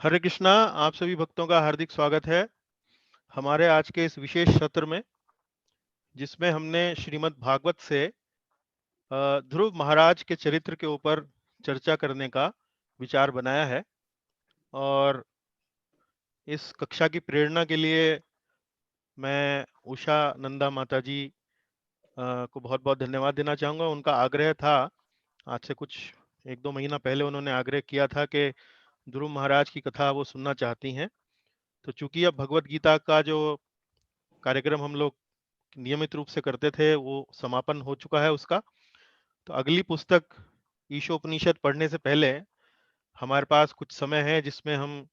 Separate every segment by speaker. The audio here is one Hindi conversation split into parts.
Speaker 1: हरे कृष्णा। आप सभी भक्तों का हार्दिक स्वागत है हमारे आज के इस विशेष सत्र में, जिसमें हमने श्रीमद् भागवत से ध्रुव महाराज के चरित्र के ऊपर चर्चा करने का विचार बनाया है। और इस कक्षा की प्रेरणा के लिए मैं उषा नंदा माता जी को बहुत बहुत धन्यवाद देना चाहूँगा। उनका आग्रह था, आज से कुछ 1-2 महीना पहले उन्होंने आग्रह किया था कि ध्रुव महाराज की कथा वो सुनना चाहती हैं। तो चूंकि अब भगवत गीता का जो कार्यक्रम हम लोग नियमित रूप से करते थे वो समापन हो चुका है उसका, तो अगली पुस्तक ईशोपनिषद पढ़ने से पहले हमारे पास कुछ समय है जिसमें हम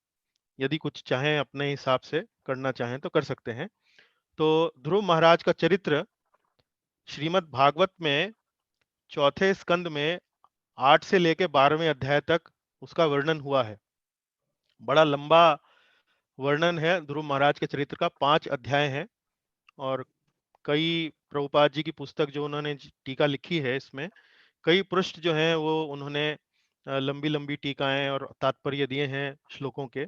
Speaker 1: यदि कुछ चाहें अपने हिसाब से करना चाहें तो कर सकते हैं। तो ध्रुव महाराज का चरित्र श्रीमद् भागवत में चौथे स्कंद में 8 से लेकर 12वें अध्याय तक उसका वर्णन हुआ है। बड़ा लंबा वर्णन है ध्रुव महाराज के चरित्र का, 5 अध्याय हैं। और कई प्रभुपाद जी की पुस्तक जो उन्होंने टीका लिखी है, इसमें कई पृष्ठ जो हैं वो उन्होंने लंबी लंबी टीकाएं और तात्पर्य दिए हैं श्लोकों के।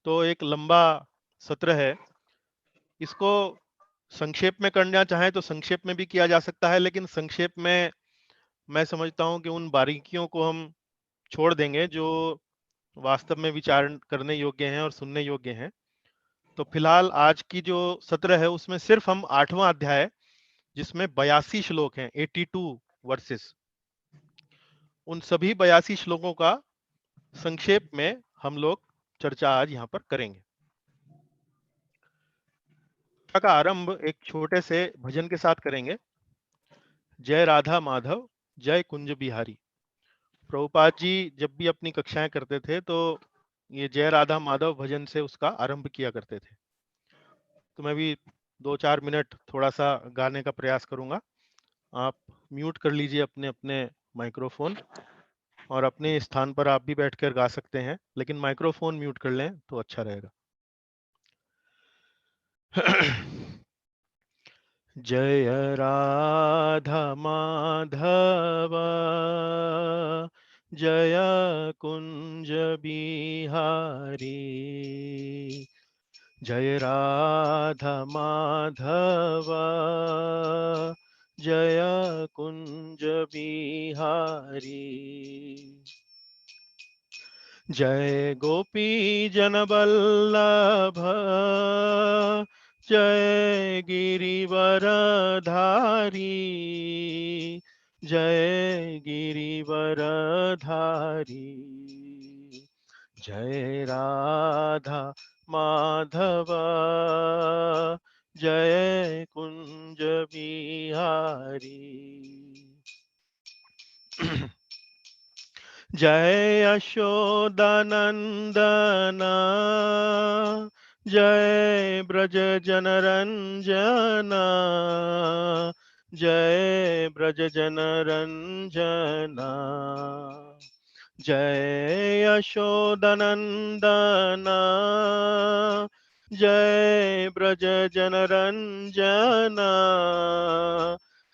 Speaker 1: तो एक लंबा सत्र है। इसको संक्षेप में करना चाहें तो संक्षेप में भी किया जा सकता है, लेकिन संक्षेप में मैं समझता हूं कि उन बारीकियों को हम छोड़ देंगे जो वास्तव में विचार करने योग्य हैं और सुनने योग्य हैं। तो फिलहाल आज की जो सत्र है उसमें सिर्फ हम 8वां अध्याय, जिसमें 82 श्लोक हैं, 82 वर्सेस, उन सभी 82 श्लोकों का संक्षेप में हम लोग चर्चा आज यहाँ पर करेंगे। कथा का आरंभ एक छोटे से भजन के साथ करेंगे। जय राधा माधव, जय कुंज बिहारी। प्रभुपाद जी जब भी अपनी कक्षाएं करते थे तो ये जय राधा माधव भजन से उसका आरंभ किया करते थे। तो मैं भी 2-4 मिनट थोड़ा सा गाने का प्रयास करूंगा। आप म्यूट कर लीजिए अपने अपने माइक्रोफोन, और अपने स्थान पर आप भी बैठकर गा सकते हैं, लेकिन माइक्रोफोन म्यूट कर लें तो अच्छा रहेगा। जय राधा माधव, जय कुंज बिहारी। जय राधा माधव, जय कुंज बिहारी। जय गोपी जन वल्लभ, जय गिरिवर धारी। जय गिरिवर धारी। जय राधा माधव, जय कुंज बिहारी। जय यशोदानंदन, जय ब्रज जनरंजन। जय ब्रज जनरंजन। जय यशोदानंदन, जय ब्रज जनरंजन।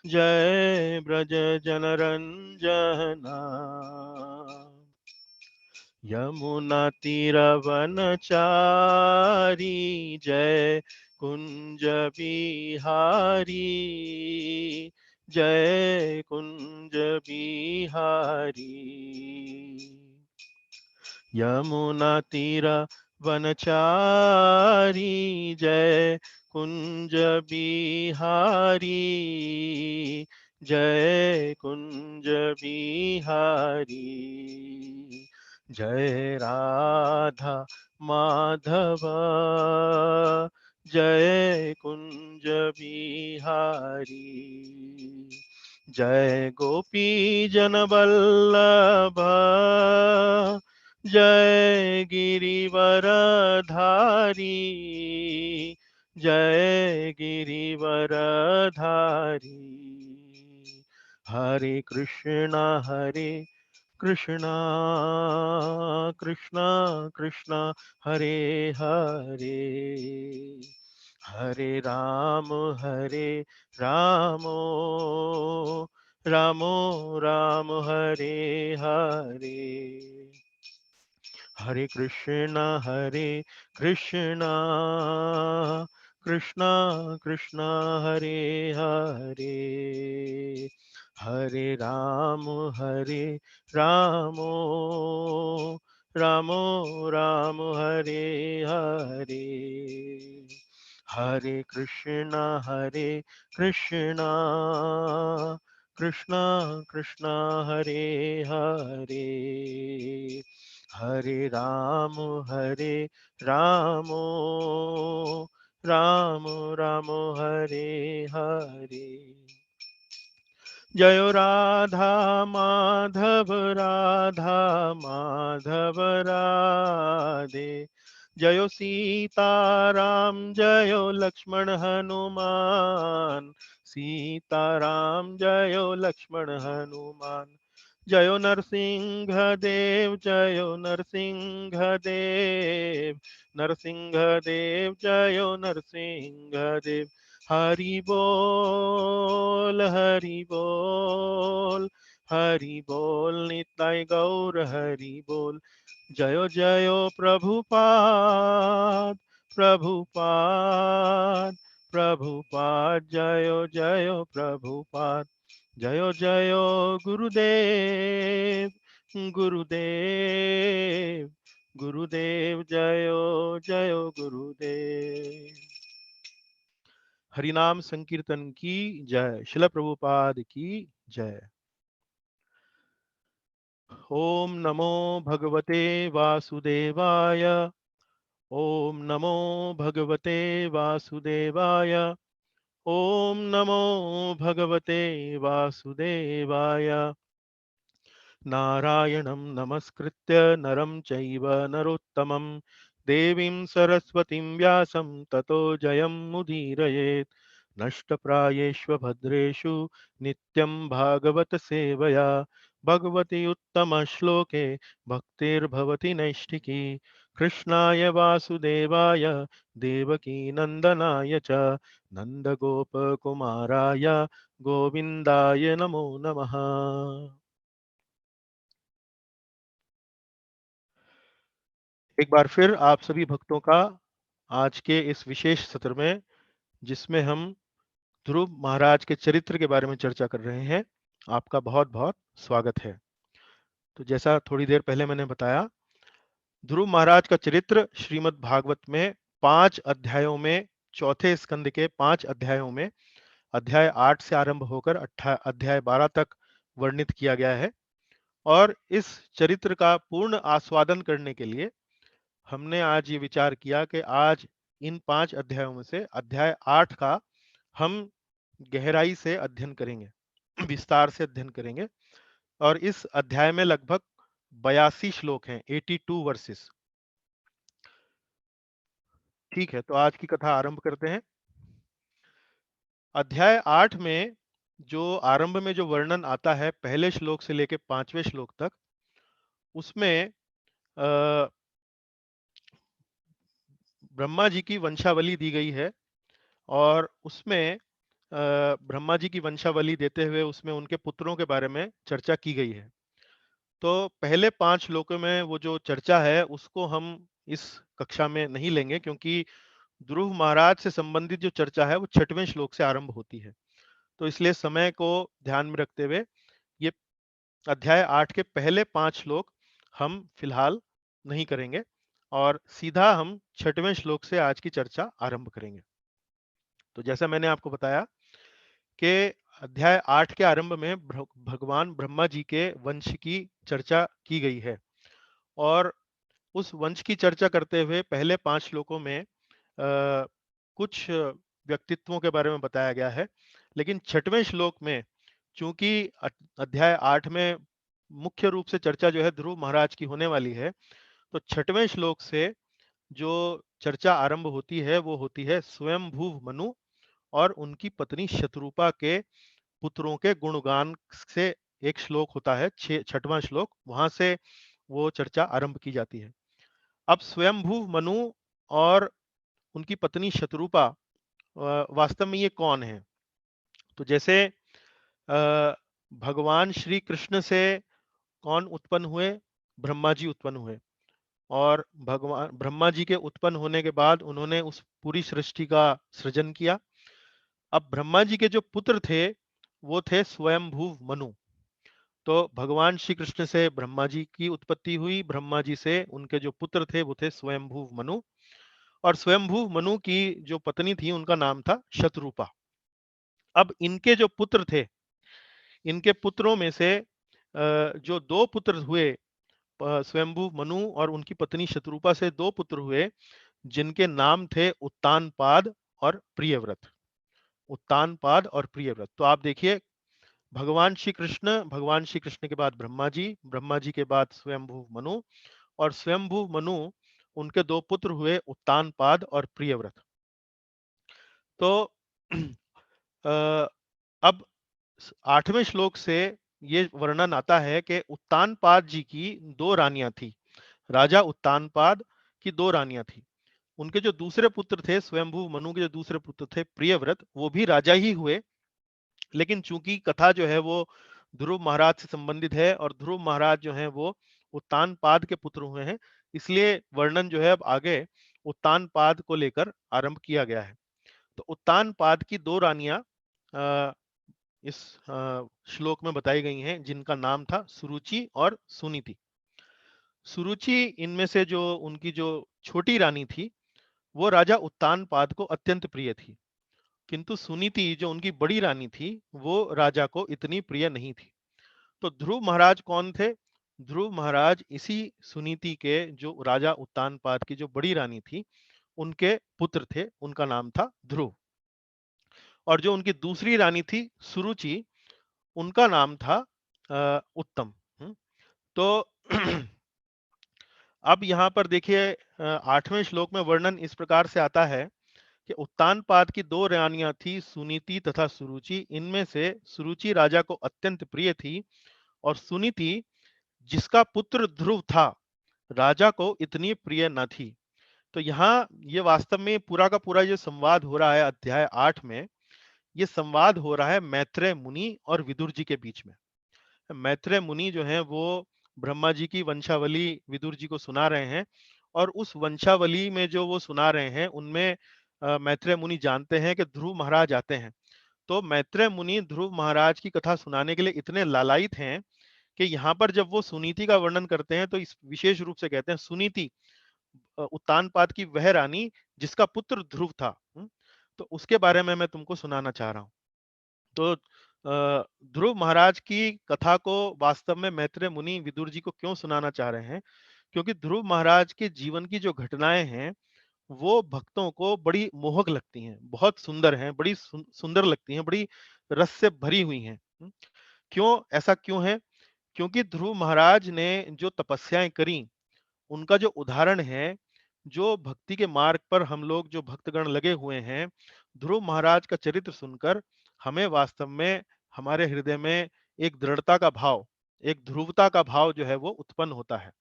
Speaker 1: जय ब्रज जनरंजना। यमुना तीरवनचारी, जय कुंज बिहारी। जय कुंज बिहारी। यमुना तीरवनचारी, जय कुंज बिहारी। जय कुंज बिहारी। जय राधा माधव, जय कुंज बिहारी। जय गोपी जन वल्लभ, जय गिरिवर धारी। जय गिरिवर धारी। हरे कृष्णा कृष्णा कृष्णा कृष्णा हरे हरे। हरे राम रामो रामो राम हरे हरे। हरे कृष्णा कृष्णा कृष्णा कृष्णा हरे हरे, हरे राम रामो रामो राम हरे हरे, हरे कृष्णा कृष्णा कृष्णा कृष्णा हरे हरे, हरे रामो राम राम हरे हरे। जयो राधा माधव राधे, जयो सीताराम जयो लक्ष्मण हनुमान, सीताराम जयो लक्ष्मण हनुमान, जयो नरसिंह देव जयो नरसिंह देव, नरसिंह देव जयो नरसिंह देव, हरि बोल हरि बोल निताय गौर हरि बोल, जयो जयो प्रभुपाद प्रभुपाद प्रभुपाद, जयो जयो प्रभुपाद, जयो जयो गुरुदेव गुरुदेव गुरुदेव, जयो जयो गुरुदेव। हरिनाम संकीर्तन की जय, शिला प्रभुपाद की जय। ओम नमो भगवते वासुदेवाय, ओम नमो भगवते वासुदेवाय, ओम नमो भगवते वासुदेवाय। नारायणं नमस्कृत्य नरं चैव नरोत्तमं, देवीं सरस्वतीं व्यासं ततो जयमुदीरयेत्। नष्टप्रायेष्व भद्रेषु नित्यं भागवत सेवया, भगवति उत्तमश्लोके भक्तिर्भवति नैष्ठिकी। कृष्णाय वासुदेवाय देवकीनन्दनाय च नन्दगोपकुमाराय गोविन्दाय नमो नमः। एक बार फिर आप सभी भक्तों का आज के इस विशेष सत्र में, जिसमें हम ध्रुव महाराज के चरित्र के बारे में चर्चा कर रहे हैं, आपका बहुत बहुत स्वागत है। तो जैसा थोड़ी देर पहले मैंने बताया, ध्रुव महाराज का चरित्र श्रीमद् भागवत में 5 अध्यायों में, चौथे स्कंद के 5 अध्यायों में, अध्याय 8 से आरंभ होकर अध्याय 12 तक वर्णित किया गया है। और इस चरित्र का पूर्ण आस्वादन करने के लिए हमने आज ये विचार किया कि आज इन 5 अध्यायों में से अध्याय 8 का हम गहराई से अध्ययन करेंगे, विस्तार से अध्ययन करेंगे। और इस अध्याय में लगभग 82 श्लोक हैं, 82 वर्सेस। ठीक है, तो आज की कथा आरंभ करते हैं। अध्याय 8 में जो आरंभ में जो वर्णन आता है पहले श्लोक से लेकर 5वें श्लोक तक, उसमें ब्रह्मा जी की वंशावली दी गई है। और उसमें ब्रह्मा जी की वंशावली देते हुए उसमें उनके पुत्रों के बारे में चर्चा की गई है। तो पहले 5 श्लोकों में वो जो चर्चा है उसको हम इस कक्षा में नहीं लेंगे, क्योंकि ध्रुव महाराज से संबंधित जो चर्चा है वो 6वें श्लोक से आरंभ होती है। तो इसलिए समय को ध्यान में रखते हुए ये अध्याय 8 के पहले 5 श्लोक हम फिलहाल नहीं करेंगे और सीधा हम 6वें श्लोक से आज की चर्चा आरंभ करेंगे। तो जैसा मैंने आपको बताया कि अध्याय 8 के आरंभ में भगवान ब्रह्मा जी के वंश की चर्चा की गई है। और उस वंश की चर्चा करते हुए पहले 5 श्लोकों में कुछ व्यक्तित्वों के बारे में बताया गया है। लेकिन 6वें श्लोक में चूंकि अध्याय 8 में मुख्य रूप से चर्चा जो है ध्रुव महाराज की होने वाली है, तो 6वें श्लोक से जो चर्चा आरंभ होती है वो होती है स्वयंभू मनु और उनकी पत्नी शत्रुपा के पुत्रों के गुणगान से। एक श्लोक होता है 6वां श्लोक, वहां से वो चर्चा आरंभ की जाती है। अब स्वयंभू मनु और उनकी पत्नी शत्रुपा वास्तव में ये कौन है? तो जैसे भगवान श्री कृष्ण से कौन उत्पन्न हुए? ब्रह्मा जी उत्पन्न हुए। और भगवान ब्रह्मा जी के उत्पन्न होने के बाद उन्होंने उस पूरी सृष्टि का सृजन किया। अब ब्रह्मा जी के जो पुत्र थे वो थे स्वयंभू मनु। तो भगवान श्री कृष्ण से ब्रह्मा जी की उत्पत्ति हुई, ब्रह्मा जी से उनके जो पुत्र थे वो थे स्वयंभू मनु। और स्वयंभू मनु की जो पत्नी थी उनका नाम था शतरूपा। अब इनके जो पुत्र थे, इनके पुत्रों में से जो दो पुत्र हुए, स्वयंभू मनु और उनकी पत्नी शतरूपा से दो पुत्र हुए जिनके नाम थे उत्तानपाद और प्रियव्रत। उत्तानपाद और प्रियव्रत। तो आप देखिए, भगवान श्री कृष्ण के बाद ब्रह्मा जी के बाद स्वयंभू मनु, और स्वयंभू मनु उनके दो पुत्र हुए उत्तानपाद और प्रियव्रत। तो अ, अब 8वें श्लोक से ये वर्णन आता है कि उत्तानपाद जी की दो रानियां थी। राजा उत्तानपाद की दो रानियां थी। उनके जो दूसरे पुत्र थे, स्वयंभू मनु के जो दूसरे पुत्र थे प्रियव्रत, वो भी राजा ही हुए। लेकिन चूंकि कथा जो है वो ध्रुव महाराज से संबंधित है और ध्रुव महाराज जो है वो उत्तानपाद के पुत्र हुए हैं, इसलिए वर्णन जो है अब आगे उत्तानपाद को लेकर आरंभ किया गया है। तो उत्तानपाद की दो रानियां इस श्लोक में बताई गई हैं, जिनका नाम था सुरुचि और सुनीति। सुरुचि इनमें से जो उनकी जो छोटी रानी थी वो राजा उत्तानपाद को अत्यंत प्रिय थी, किंतु सुनीति जो उनकी बड़ी रानी थी वो राजा को इतनी प्रिय नहीं थी। तो ध्रुव महाराज कौन थे? ध्रुव महाराज इसी सुनीति के, जो राजा उत्तानपाद की जो बड़ी रानी थी, उनके पुत्र थे, उनका नाम था ध्रुव। और जो उनकी दूसरी रानी थी सुरुचि, उनका नाम था उत्तम। तो अब यहाँ पर देखिए 8वें श्लोक में वर्णन इस प्रकार से आता है कि उत्तानपाद की दो रानियां थी, सुनीति तथा सुरुचि। इनमें से सुरुचि राजा को अत्यंत प्रिय थी और सुनीति, जिसका पुत्र ध्रुव था, राजा को इतनी प्रिय न थी। तो यहाँ ये वास्तव में पूरा का पूरा जो संवाद हो रहा है अध्याय 8 में, ये संवाद हो रहा है मैत्रेय मुनि और विदुर जी के बीच में। मैत्रेय मुनि जो हैं वो ब्रह्मा जी की वंशावली विदुर जी को सुना रहे हैं, और उस वंशावली में जो वो सुना रहे हैं उनमें मैत्रेय मुनि जानते हैं कि ध्रुव महाराज आते हैं। तो मैत्रेय मुनि ध्रुव महाराज की कथा सुनाने के लिए इतने लालायित हैं कि यहाँ पर जब वो सुनीति का वर्णन करते हैं तो इस विशेष रूप से कहते हैं सुनीति, उत्तानपाद की वह रानी जिसका पुत्र ध्रुव था। तो उसके बारे में मैं तुमको सुनाना चाह रहा हूँ। तो ध्रुव महाराज की कथा को वास्तव में मैत्रेय मुनि विदुर जी को क्यों सुनाना चाह रहे हैं? क्योंकि ध्रुव महाराज के जीवन की जो घटनाएं हैं वो भक्तों को बड़ी मोहक लगती हैं, बहुत सुंदर हैं, बड़ी सुंदर लगती हैं, बड़ी रस से भरी हुई हैं। क्यों ऐसा क्यों है? क्योंकि ध्रुव महाराज ने जो तपस्याएं करी, उनका जो उदाहरण है, जो भक्ति के मार्ग पर हम लोग जो भक्तगण लगे हुए हैं, ध्रुव महाराज का चरित्र सुनकर हमें वास्तव में हमारे हृदय में एक दृढ़ता का भाव, एक ध्रुवता का भाव जो है वो उत्पन्न होता है।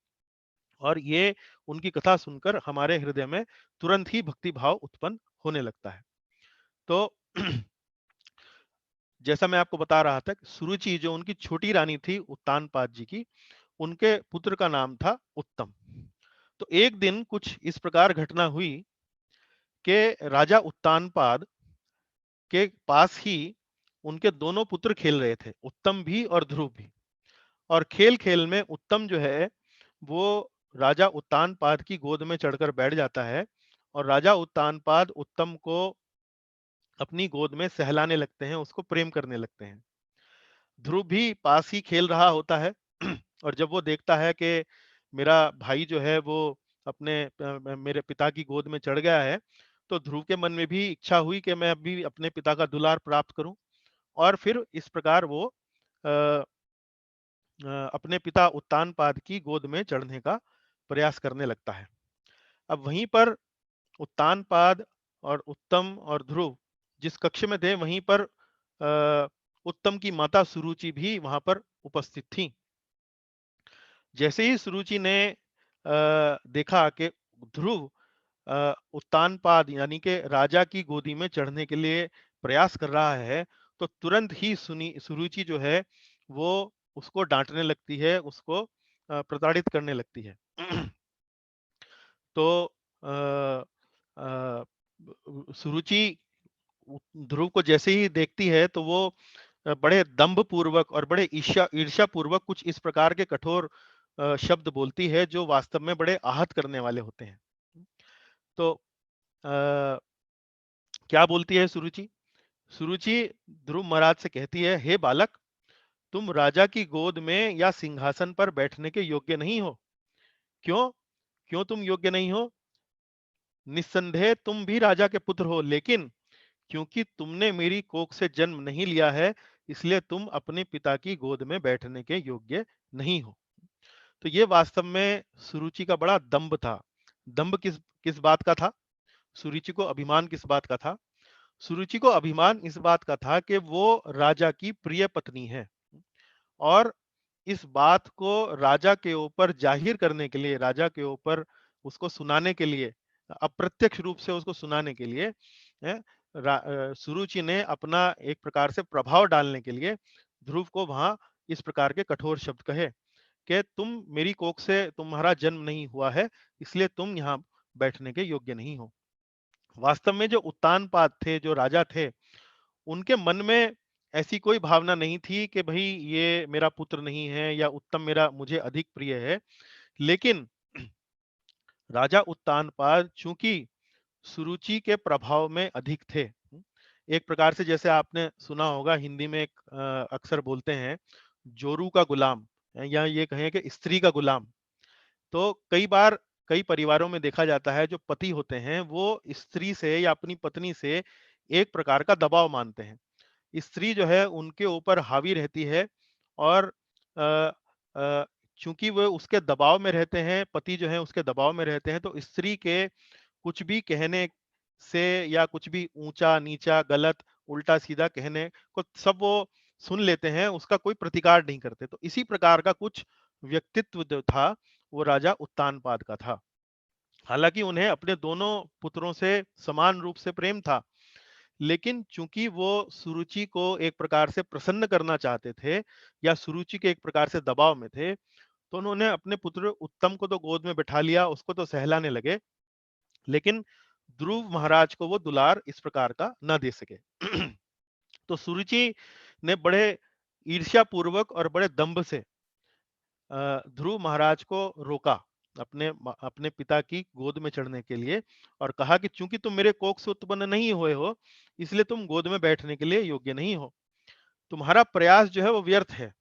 Speaker 1: और ये उनकी कथा सुनकर हमारे हृदय में तुरंत ही भक्ति भाव उत्पन्न होने लगता है। तो जैसा मैं आपको बता रहा था, सुरुचि जो उनकी छोटी रानी थी उत्तानपाद जी की, उनके पुत्र का नाम था उत्तम। तो एक दिन कुछ इस प्रकार घटना हुई कि राजा उत्तानपाद के पास ही उनके दोनों पुत्र खेल रहे थे, उत्तम भी और ध्रुव भी। और खेल खेल में उत्तम जो है वो राजा उत्तानपाद की गोद में चढ़कर बैठ जाता है, और राजा उत्तानपाद उत्तम को अपनी गोद में सहलाने लगते हैं, उसको प्रेम करने लगते हैं। ध्रुव भी पास ही खेल रहा होता है और जब वो देखता है कि मेरा भाई जो है वो अपने मेरे पिता की गोद में चढ़ गया है, तो ध्रुव के मन में भी इच्छा हुई कि मैं अभी अपने पिता का दुलार प्राप्त करूं, और फिर इस प्रकार वो अ, अपने पिता उत्तानपाद की गोद में चढ़ने का प्रयास करने लगता है। अब वहीं पर उत्तानपाद और उत्तम और ध्रुव जिस कक्ष में थे, वहीं पर उत्तम की माता सुरुचि भी वहां पर उपस्थित थी। जैसे ही सुरुचि ने देखा कि ध्रुव उत्तानपाद यानी कि राजा की गोदी में चढ़ने के लिए प्रयास कर रहा है, तो तुरंत ही सुनी सुरुचि जो है वो उसको डांटने लगती है, उसको प्रताड़ित करने लगती है। तो अ, अ, सुरुचि ध्रुव को जैसे ही देखती है तो वो बड़े दंभ पूर्वक और बड़े ईर्ष्या पूर्वक कुछ इस प्रकार के कठोर शब्द बोलती है जो वास्तव में बड़े आहत करने वाले होते हैं। तो अ, क्या बोलती है सुरुचि? सुरुचि ध्रुव महाराज से कहती है, हे बालक, तुम राजा की गोद में या सिंहासन पर बैठने के योग्य नहीं हो। क्यों? क्यों तुम योग्य नहीं हो? निस्संदेह तुम भी राजा के पुत्र हो, लेकिन क्योंकि तुमने मेरी कोख से जन्म नहीं लिया है, इसलिए तुम अपने पिता की गोद में बैठने के योग्य नहीं हो। तो ये वास्तव में सुरुचि का बड़ा दंभ था। दंभ किस किस बात का था? सुरुचि को अभिमान किस बात का था? सुरुचि को अभिमान इस बात का था कि वो राजा की प्रिय पत्नी है, और इस बात को राजा के ऊपर जाहिर करने के लिए, राजा के ऊपर उसको सुनाने के लिए, अप्रत्यक्ष रूप से उसको सुनाने के लिए सुरुचि ने अपना एक प्रकार से प्रभाव डालने के लिए ध्रुव को वहां इस प्रकार के कठोर शब्द कहे कि तुम मेरी कोख से, तुम्हारा जन्म नहीं हुआ है, इसलिए तुम यहाँ बैठने के योग्य नहीं हो। वास्तव में जो उत्तानपाद थे, जो राजा थे, उनके मन में ऐसी कोई भावना नहीं थी कि भाई ये मेरा पुत्र नहीं है या उत्तम मेरा मुझे अधिक प्रिय है। लेकिन राजा उत्तानपाद चूंकि सुरुचि के प्रभाव में अधिक थे, एक प्रकार से जैसे आपने सुना होगा हिंदी में एक अक्सर बोलते हैं, जोरू का गुलाम, या ये कहें कि स्त्री का गुलाम। तो कई बार कई परिवारों में देखा जाता है जो पति होते हैं वो स्त्री से या अपनी पत्नी से एक प्रकार का दबाव मानते हैं। स्त्री जो है उनके ऊपर हावी रहती है, और अ, अ, चूंकि वो उसके दबाव में रहते हैं, पति जो है उसके दबाव में रहते हैं, तो स्त्री के कुछ भी कहने से या कुछ भी ऊंचा नीचा गलत उल्टा सीधा कहने को सब वो सुन लेते हैं, उसका कोई प्रतिकार नहीं करते। तो इसी प्रकार का कुछ व्यक्तित्व जो था वो राजा उत्तानपाद का था। हालांकि उन्हें अपने दोनों पुत्रों से समान रूप से प्रेम था, लेकिन चूंकि वो सुरुचि को एक प्रकार से प्रसन्न करना चाहते थे या सुरुचि के एक प्रकार से दबाव में थे, तो उन्होंने अपने पुत्र उत्तम को तो गोद में बैठा लिया, उसको तो सहलाने लगे, लेकिन ध्रुव महाराज को वो दुलार इस प्रकार का न दे सके। तो सुरुचि ने बड़े ईर्ष्या पूर्वक और बड़े दंभ से ध्रुव महाराज को रोका अपने पिता की गोद में चढ़ने के लिए, और कहा कि चूंकि तुम मेरे कोख से उत्पन्न नहीं हुए हो, इसलिए तुम गोद में बैठने के लिए योग्य नहीं हो। तुम्हारा प्रयास जो है वो व्यर्थ है।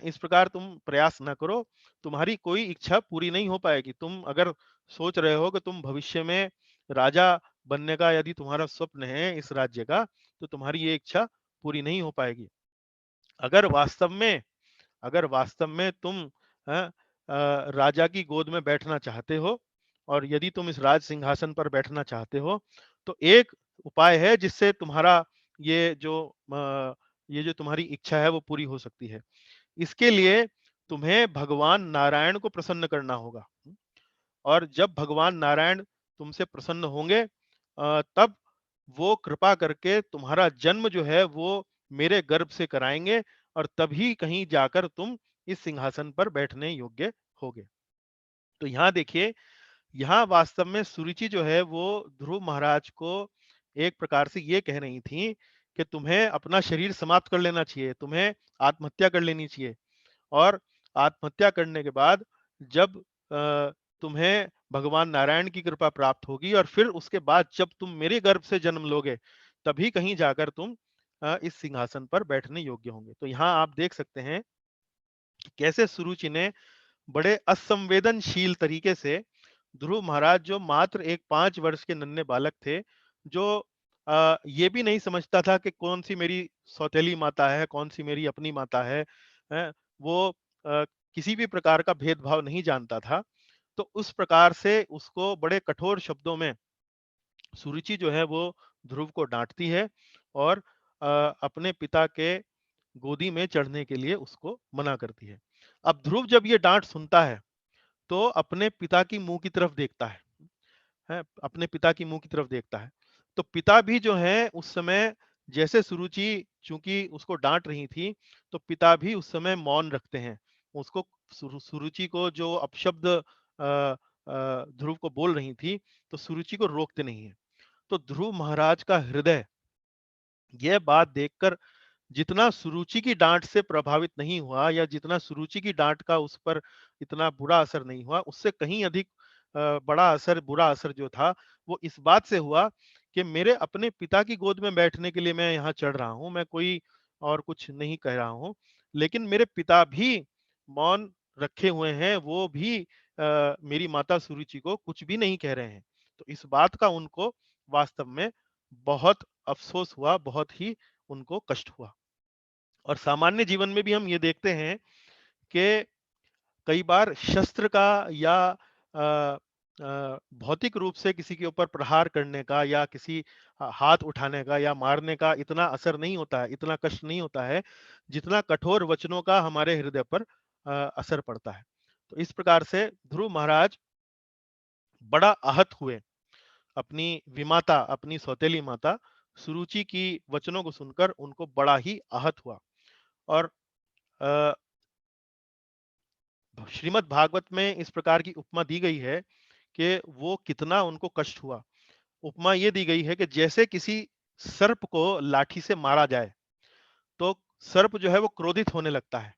Speaker 1: इस प्रकार तुम प्रयास ना करो, तुम्हारी कोई इच्छा पूरी नहीं हो पाएगी। तुम अगर सोच रहे हो कि तुम भविष्य में राजा बनने का यदि तुम्हारा स्वप्न है इस राज्य का, तो तुम्हारी ये इच्छा पूरी नहीं हो पाएगी। अगर वास्तव में अगर वास्तव में तुम राजा की गोद में बैठना चाहते हो, और यदि तुम इस राज सिंहासन पर बैठना चाहते हो, तो एक उपाय है जिससे तुम्हारा ये जो ये जो तुम्हारी इच्छा है वो पूरी हो सकती है। इसके लिए तुम्हें भगवान नारायण को प्रसन्न करना होगा, और जब भगवान नारायण तुमसे प्रसन्न होंगे तब वो कृपा करके तुम्हारा जन्म जो है वो मेरे गर्भ से कराएंगे, और तभी कहीं जाकर तुम इस सिंहासन पर बैठने योग्य होगे। तो यहाँ देखिए, यहाँ वास्तव में सुरुचि जो है वो ध्रुव महाराज को एक प्रकार से ये कह रही थी कि तुम्हें अपना शरीर समाप्त कर लेना चाहिए, तुम्हें आत्महत्या कर लेनी चाहिए, और आत्महत्या करने के बाद जब तुम्हें भगवान नारायण की कृपा प्राप्त होगी, और फिर उसके बाद जब तुम मेरे गर्भ से जन्म लोगे, तभी कहीं जाकर तुम इस सिंहासन पर बैठने योग्य होंगे। तो यहाँ आप देख सकते हैं कि कैसे सुरुचि ने बड़े असंवेदनशील तरीके से ध्रुव महाराज, जो मात्र एक 5 वर्ष के नन्हे बालक थे, जो ये भी नहीं समझता था कि कौन सी मेरी सौतेली माता है, कौन सी मेरी अपनी माता है, वो किसी भी प्रकार का भेदभाव नहीं जानता था। तो उस प्रकार से उसको बड़े कठोर शब्दों में सुरुचि जो है वो ध्रुव को डांटती है, और अपने पिता के गोदी में चढ़ने के लिए उसको मना करती है। अब ध्रुव जब ये डांट सुनता है तो अपने पिता की मुंह की तरफ देखता है, अपने पिता की मुंह की तरफ देखता है। तो पिता भी जो है उस समय, जैसे सुरुचि चूंकि उसको डांट रही थी, तो पिता भी उस समय मौन रखते हैं। उसको सुरुचि को जो अपशब्द ध्रुव को बोल रही थी, तो सुरुचि को रोकते नहीं है। तो ध्रुव महाराज का हृदय यह बात देखकर जितना सुरुचि की डांट से प्रभावित नहीं हुआ, या जितना सुरुचि की डांट का उस पर इतना बुरा असर नहीं हुआ, उससे कहीं अधिक बड़ा असर, बुरा असर जो था, वो इस बात से हुआ कि मेरे अपने पिता की गोद में बैठने के लिए मैं यहाँ चढ़ रहा हूँ, मैं कोई और कुछ नहीं कह रहा हूँ, लेकिन मेरे पिता भी मौन रखे हुए हैं, वो भी मेरी माता सुरुचि को कुछ भी नहीं कह रहे हैं। तो इस बात का उनको वास्तव में बहुत अफ़सोस हुआ, बहुत ही उनको कष्ट हुआ। और सामान्य जीवन में भी हम ये देखते हैं कि कई बार शस्त्र का या भौतिक रूप से किसी के ऊपर प्रहार करने का, या किसी हाथ उठाने का या मारने का इतना असर नहीं होता है, इतना कष्ट नहीं होता है, जितना कठोर वचनों का हमारे हृदय पर असर पड़ता है। तो इस प्रकार से ध्रुव महाराज बड़ा आहत हुए। अपनी विमाता, अपनी सौतेली माता सुरुचि की वचनों को सुनकर उनको बड़ा ही आहत हुआ। और अ, श्रीमद् भागवत में इस प्रकार की उपमा दी गई है कि वो कितना उनको कष्ट हुआ। उपमा ये दी गई है कि जैसे किसी सर्प को लाठी से मारा जाए, तो सर्प जो है वो क्रोधित होने लगता है,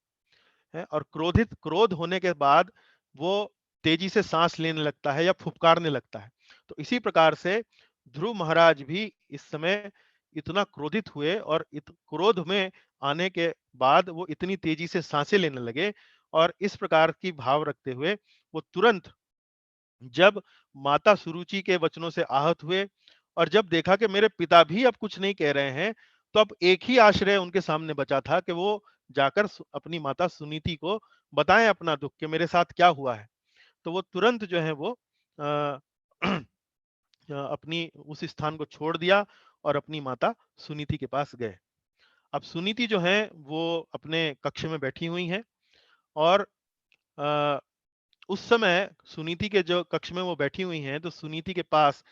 Speaker 1: और क्रोध होने के बाद वो तेजी से सांस लेने लगता है या फुफकारने लगता है। तो इसी प्रकार से ध्रुव महाराज भी इस समय इतना क्रोधित हुए, और क्रोध में आने के बाद वो इतनी तेजी से सांसें लेने लगे, और इस प्रकार की भाव रखते हुए वो तुरंत, जब माता सुरुचि के वचनों से आहत हुए और जब देखा कि मेरे पिता भी अब कुछ नहीं कह रहे हैं, तो अब एक ही आश्रय उनके सामने बचा था कि वो जाकर अपनी माता सुनीति को बताएं अपना दुख कि मेरे साथ क्या हुआ है। तो वो तुरंत जो है वो अ, अपनी उस स्थान को छोड़ दिया और अपनी माता सुनीति के पास गए। अब सुनीति जो है वो अपने कक्ष में बैठी हुई हैं, और अ, उस समय सुनीति के जो कक्ष में वो बैठी हुई हैं, तो सुनीति के पास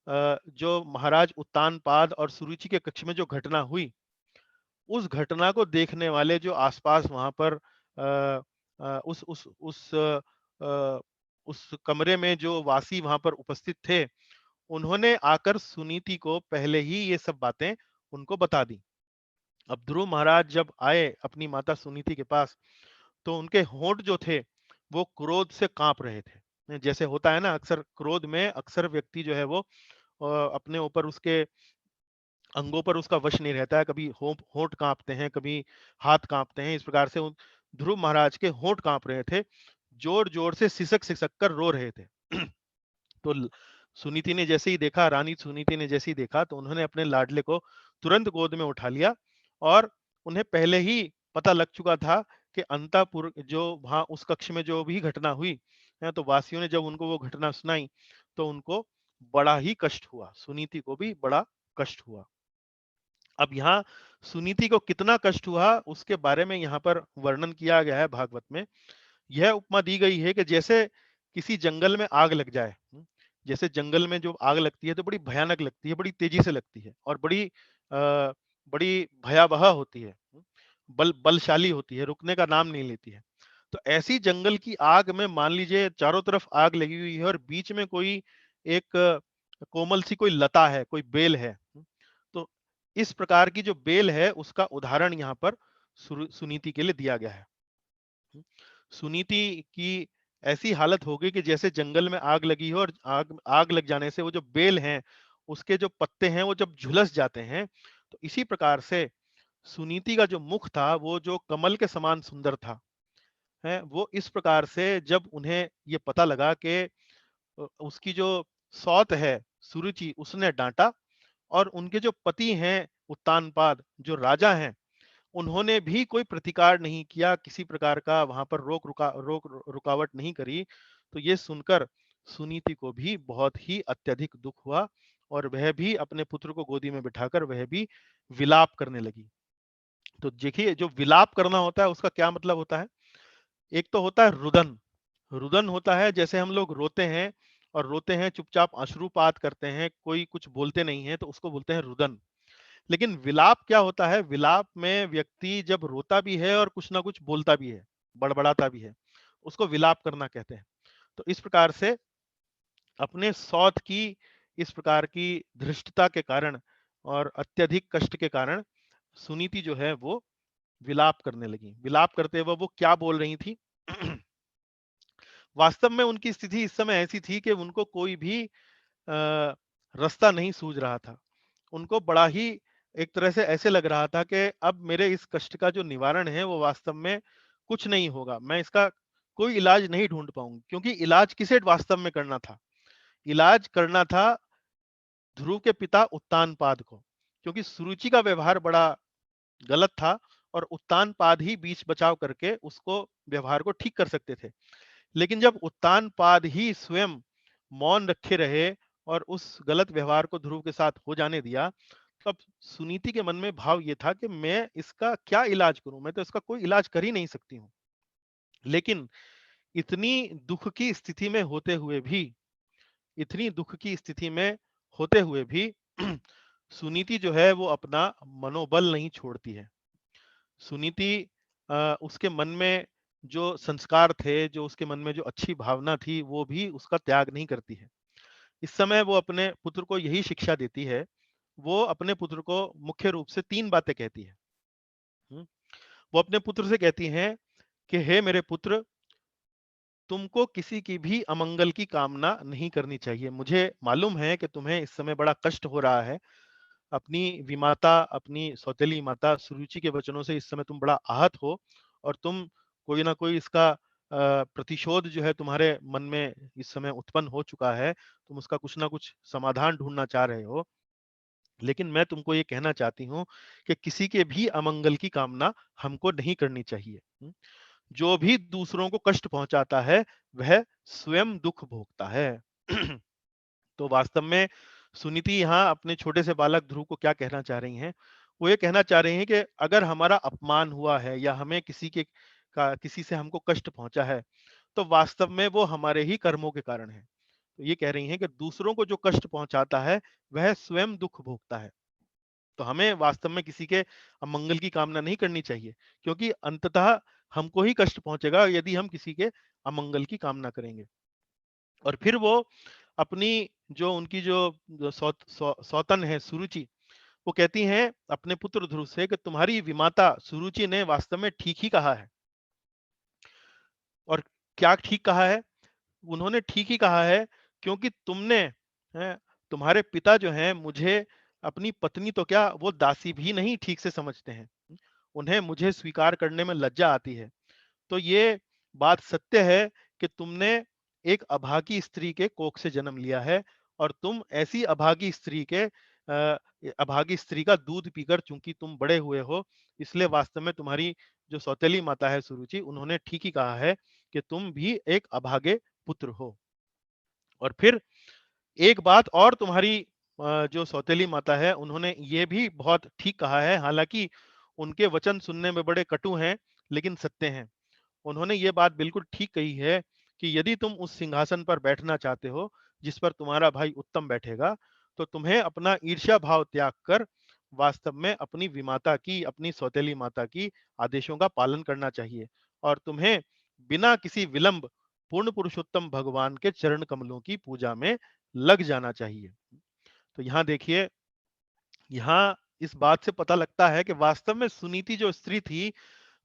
Speaker 1: जो महाराज उत्तानपाद और सुरुचि के कक्ष में जो घटना हुई, उस घटना को देखने वाले जो आसपास वहां पर उस कमरे में जो वासी वहां पर उपस्थित थे, उन्होंने आकर सुनीति को पहले ही ये सब बातें उनको बता दी। अब ध्रुव महाराज जब आए अपनी माता सुनीति के पास, तो उनके होंठ जो थे वो क्रोध से कांप रहे थे। जैसे होता है ना, अक्सर क्रोध में अक्सर व्यक्ति जो है वो अपने ऊपर, उसके अंगों पर उसका वश नहीं रहता है, कभी होंठ होंठ कांपते हैं, कभी हाथ कांपते हैं। इस प्रकार से ध्रुव महाराज के होंठ कांप रहे थे, जोर जोर से सिसक सिसक कर रो रहे थे। तो सुनीति ने जैसे ही देखा, रानी सुनीति ने जैसे ही देखा, तो उन्होंने अपने लाडले को तुरंत गोद में उठा लिया, और उन्हें पहले ही पता लग चुका था कि अंतापुर जो वहां उस कक्ष में जो भी घटना हुई है, तो वासियों ने जब उनको वो घटना सुनाई, तो उनको बड़ा ही कष्ट हुआ, सुनीति को भी बड़ा कष्ट हुआ। अब यहाँ सुनीति को कितना कष्ट हुआ उसके बारे में यहाँ पर वर्णन किया गया है भागवत में। यह उपमा दी गई है कि जैसे किसी जंगल में आग लग जाए। जैसे जंगल में जो आग लगती है तो बड़ी भयानक लगती है, बड़ी तेजी से लगती है, और बड़ी भयावह होती है। बलशाली होती है, रुकने का नाम नहीं लेती है। तो ऐसी जंगल की आग में मान लीजिए चारों तरफ आग लगी हुई है, और बीच में कोई एक कोमल सी कोई लता है, कोई बेल है। तो इस प्रकार की जो बेल है उसका उदाहरण यहाँ पर सुनीति के लिए दिया गया है। सुनीति की ऐसी हालत हो गई कि जैसे जंगल में आग लगी हो, और आग आग लग जाने से वो जो बेल हैं, उसके जो पत्ते हैं वो जब झुलस जाते हैं, तो इसी प्रकार से सुनीति का जो मुख था वो जो कमल के समान सुंदर था, है वो इस प्रकार से जब उन्हें ये पता लगा कि उसकी जो सौत है सुरुचि, उसने डांटा, और उनके जो पति हैं उत्तानपाद, जो राजा हैं, उन्होंने भी कोई प्रतिकार नहीं किया, किसी प्रकार का वहां पर रुकावट नहीं करी। तो ये सुनकर सुनीति को भी बहुत ही अत्यधिक दुख हुआ, और वह भी अपने पुत्र को गोदी में बिठाकर वह भी विलाप करने लगी। तो देखिए, जो विलाप करना होता है उसका क्या मतलब होता है। एक तो होता है रुदन। रुदन होता है जैसे हम लोग रोते हैं, और रोते हैं चुपचाप अश्रुपात करते हैं, कोई कुछ बोलते नहीं है, तो उसको बोलते हैं रुदन। लेकिन विलाप क्या होता है, विलाप में व्यक्ति जब रोता भी है और कुछ ना कुछ बोलता भी है, बड़बड़ाता भी है, उसको विलाप करना कहते हैं। तो इस प्रकार से अपने सौत की इस प्रकार की धृष्टता के कारण और अत्यधिक कष्ट के कारण सुनीति जो है वो विलाप करने लगी। विलाप करते हुए वो क्या बोल रही थी? वास्तव में उनकी स्थिति इस समय ऐसी थी कि उनको कोई भी रास्ता नहीं सूझ रहा था। उनको बड़ा ही एक तरह से ऐसे लग रहा था कि अब मेरे इस कष्ट का जो निवारण है वो वास्तव में कुछ नहीं होगा। मैं इसका कोई इलाज नहीं ढूंढ पाऊंगी, क्योंकि इलाज किसे वास्तव में करना था? इलाज करना था ध्रुव के पिता उत्तानपाद को, क्योंकि सुरुचि का व्यवहार बड़ा गलत था और उत्तानपाद ही बीच बचाव करके उसको व्यवहार को ठीक कर सकते थे। लेकिन जब उत्तानपाद ही स्वयं मौन रखे रहे और उस गलत व्यवहार को ध्रुव के साथ हो जाने दिया, तब सुनीति के मन में भाव ये था कि मैं इसका क्या इलाज करूं? मैं तो इसका कोई इलाज कर ही नहीं सकती हूँ। लेकिन इतनी दुख की स्थिति में होते हुए भी इतनी दुख की स्थिति में होते हुए भी सुनीति जो है वो अपना मनोबल नहीं छोड़ती है। सुनीति उसके मन में जो संस्कार थे, जो उसके मन में जो अच्छी भावना थी, वो भी उसका त्याग नहीं करती है। इस समय वो अपने पुत्र को यही शिक्षा देती है। वो अपने पुत्र को मुख्य रूप से 3 बातें कहती है। हुँ? वो अपने पुत्र से कहती हैं कि हे मेरे पुत्र, तुमको किसी की भी अमंगल की कामना नहीं करनी चाहिए। मुझे मालूम है कि तुम्हें इस समय बड़ा कष्ट हो रहा है। अपनी विमाता, अपनी सौतेली माता सुरुचि के वचनों से इस समय तुम बड़ा आहत हो और तुम कोई ना कोई इसका प्रतिशोध जो है तुम्हारे मन में इस समय उत्पन्न हो चुका है। तुम उसका कुछ ना कुछ समाधान ढूँढना चाह रहे हो। लेकिन मैं तुमको ये कहना चाहती हूँ कि किसी के भी अमंगल की कामना हमको नहीं करनी चाहिए। जो भी दूसरों को कष्ट पहुँचाता है, वह स्वयं दुःख भोगता है। तो वास्तव में सुनीति यहाँ अपने छोटे से बालक ध्रुव को क्या कहना चाह रही हैं? वो ये कहना चाह रही हैं कि अगर हमारा अपमान हुआ है या हमें किसी से हमको कष्ट पहुँचा है, तो वास्तव में वो हमारे ही कर्मों के कारण है। तो ये कह रही हैं कि दूसरों को जो कष्ट पहुँचाता है, वह स्वयं दुःख भोगता है। तो हमें वास्तव में किसी के अमंगल की कामना नहीं करनी चाहिए, क्योंकि अंततः हमको ही कष्ट पहुँचेगा यदि हम किसी के अमंगल की कामना करेंगे। और फिर वो अपनी जो उनकी जो सौतन है सुरुचि, वो कहती हैं अपने पुत्र ध्रुव से कि तुम्हारी विमाता सुरुचि ने वास्तव में ठीक ही कहा है। और क्या ठीक कहा है? उन्होंने ठीक ही कहा है, क्योंकि तुम्हारे पिता जो हैं मुझे अपनी पत्नी तो क्या, वो दासी भी नहीं ठीक से समझते हैं। उन्हें मुझे स्वीकार करने में लज्जा आती है। तो ये बात सत्य है कि तुमने एक अभागी स्त्री के कोख से जन्म लिया है और तुम ऐसी अभागी स्त्री का दूध पीकर चूंकि तुम बड़े हुए हो, इसलिए वास्तव में तुम्हारी जो सौतेली माता है सुरुचि, उन्होंने ठीक ही कहा है कि तुम भी एक अभागे पुत्र हो। और फिर एक बात और तुम्हारी जो सौतेली माता है उन्होंने ये भी बहुत ठीक कहा है, हालांकि उनके वचन सुनने में बड़े कटु हैं लेकिन सत्य हैं। उन्होंने ये बात बिल्कुल ठीक कही है कि यदि तुम उस सिंहासन पर बैठना चाहते हो जिस पर तुम्हारा भाई उत्तम बैठेगा, तो तुम्हें अपना ईर्ष्या भाव त्याग कर वास्तव में अपनी विमाता की, अपनी सौतेली माता की आदेशों का पालन करना चाहिए और तुम्हें बिना किसी विलंब पूर्ण पुरुषोत्तम भगवान के चरण कमलों की पूजा में लग जाना चाहिए। तो यहाँ देखिए, यहाँ इस बात से पता लगता है कि वास्तव में सुनीति जो स्त्री थी,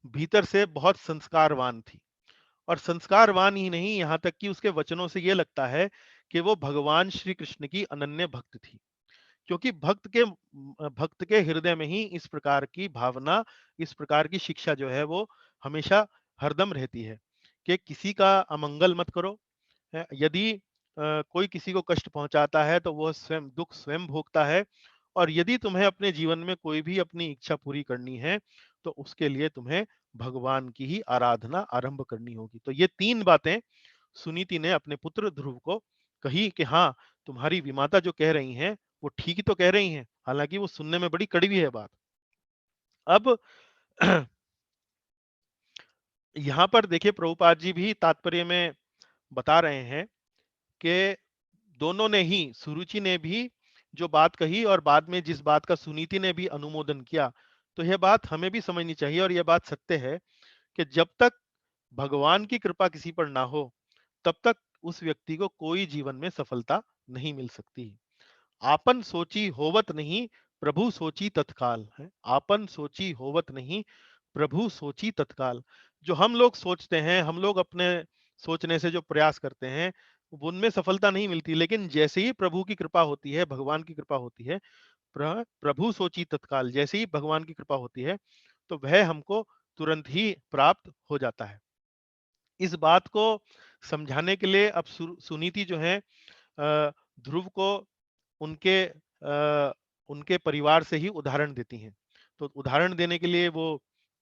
Speaker 1: भीतर से बहुत संस्कारवान थी। और संस्कारवान ही नहीं, यहाँ तक कि उसके वचनों से ये लगता है कि वो भगवान श्री कृष्ण की अनन्य भक्त थी। क्योंकि भक्त के हृदय में ही इस प्रकार की भावना, इस प्रकार की शिक्षा जो है वो हमेशा हरदम रहती है कि किसी का अमंगल मत करो। यदि कोई किसी को कष्ट पहुंचाता है तो वह स्वयं दुख स्वयं भोगता है। और यदि तुम्हें अपने जीवन में कोई भी अपनी इच्छा पूरी करनी है, तो उसके लिए तुम्हें भगवान की ही आराधना आरंभ करनी होगी। तो ये 3 बातें सुनीति ने अपने पुत्र ध्रुव को कही कि हाँ, तुम्हारी विमाता जो कह रही हैं, वो ठीक ही तो कह रही हैं। हालांकि वो सुनने में बड़ी कड़वी है बात। अब यहाँ पर देखिए, प्रभुपाद जी भी तात्पर्य में बता रहे हैं कि दोनों ने ही, सुरुचि ने भी जो बात कही और बाद में जिस बात का सुनीति ने भी अनुमोदन किया, तो यह बात हमें भी समझनी चाहिए और यह बात सत्य है कि जब तक भगवान की कृपा किसी पर ना हो, तब तक उस व्यक्ति को कोई जीवन में सफलता नहीं मिल सकती। आपन सोची होवत नहीं, प्रभु सोची तत्काल है। आपन सोची होवत नहीं, प्रभु सोची तत्काल। जो हम लोग सोचते हैं, हम लोग अपने सोचने से जो प्रयास करते हैं, उनमें सफलता नहीं मिलती, लेकिन जैसे ही प्रभु की कृपा होती है, भगवान की कृपा होती है, प्रभु सोची तत्काल, जैसे ही भगवान की कृपा होती है, तो वह हमको तुरंत ही प्राप्त हो जाता है। इस बात को समझाने के लिए अब सुनीति जो है ध्रुव को उनके उनके परिवार से ही उदाहरण देती हैं। तो उदाहरण देने के लिए वो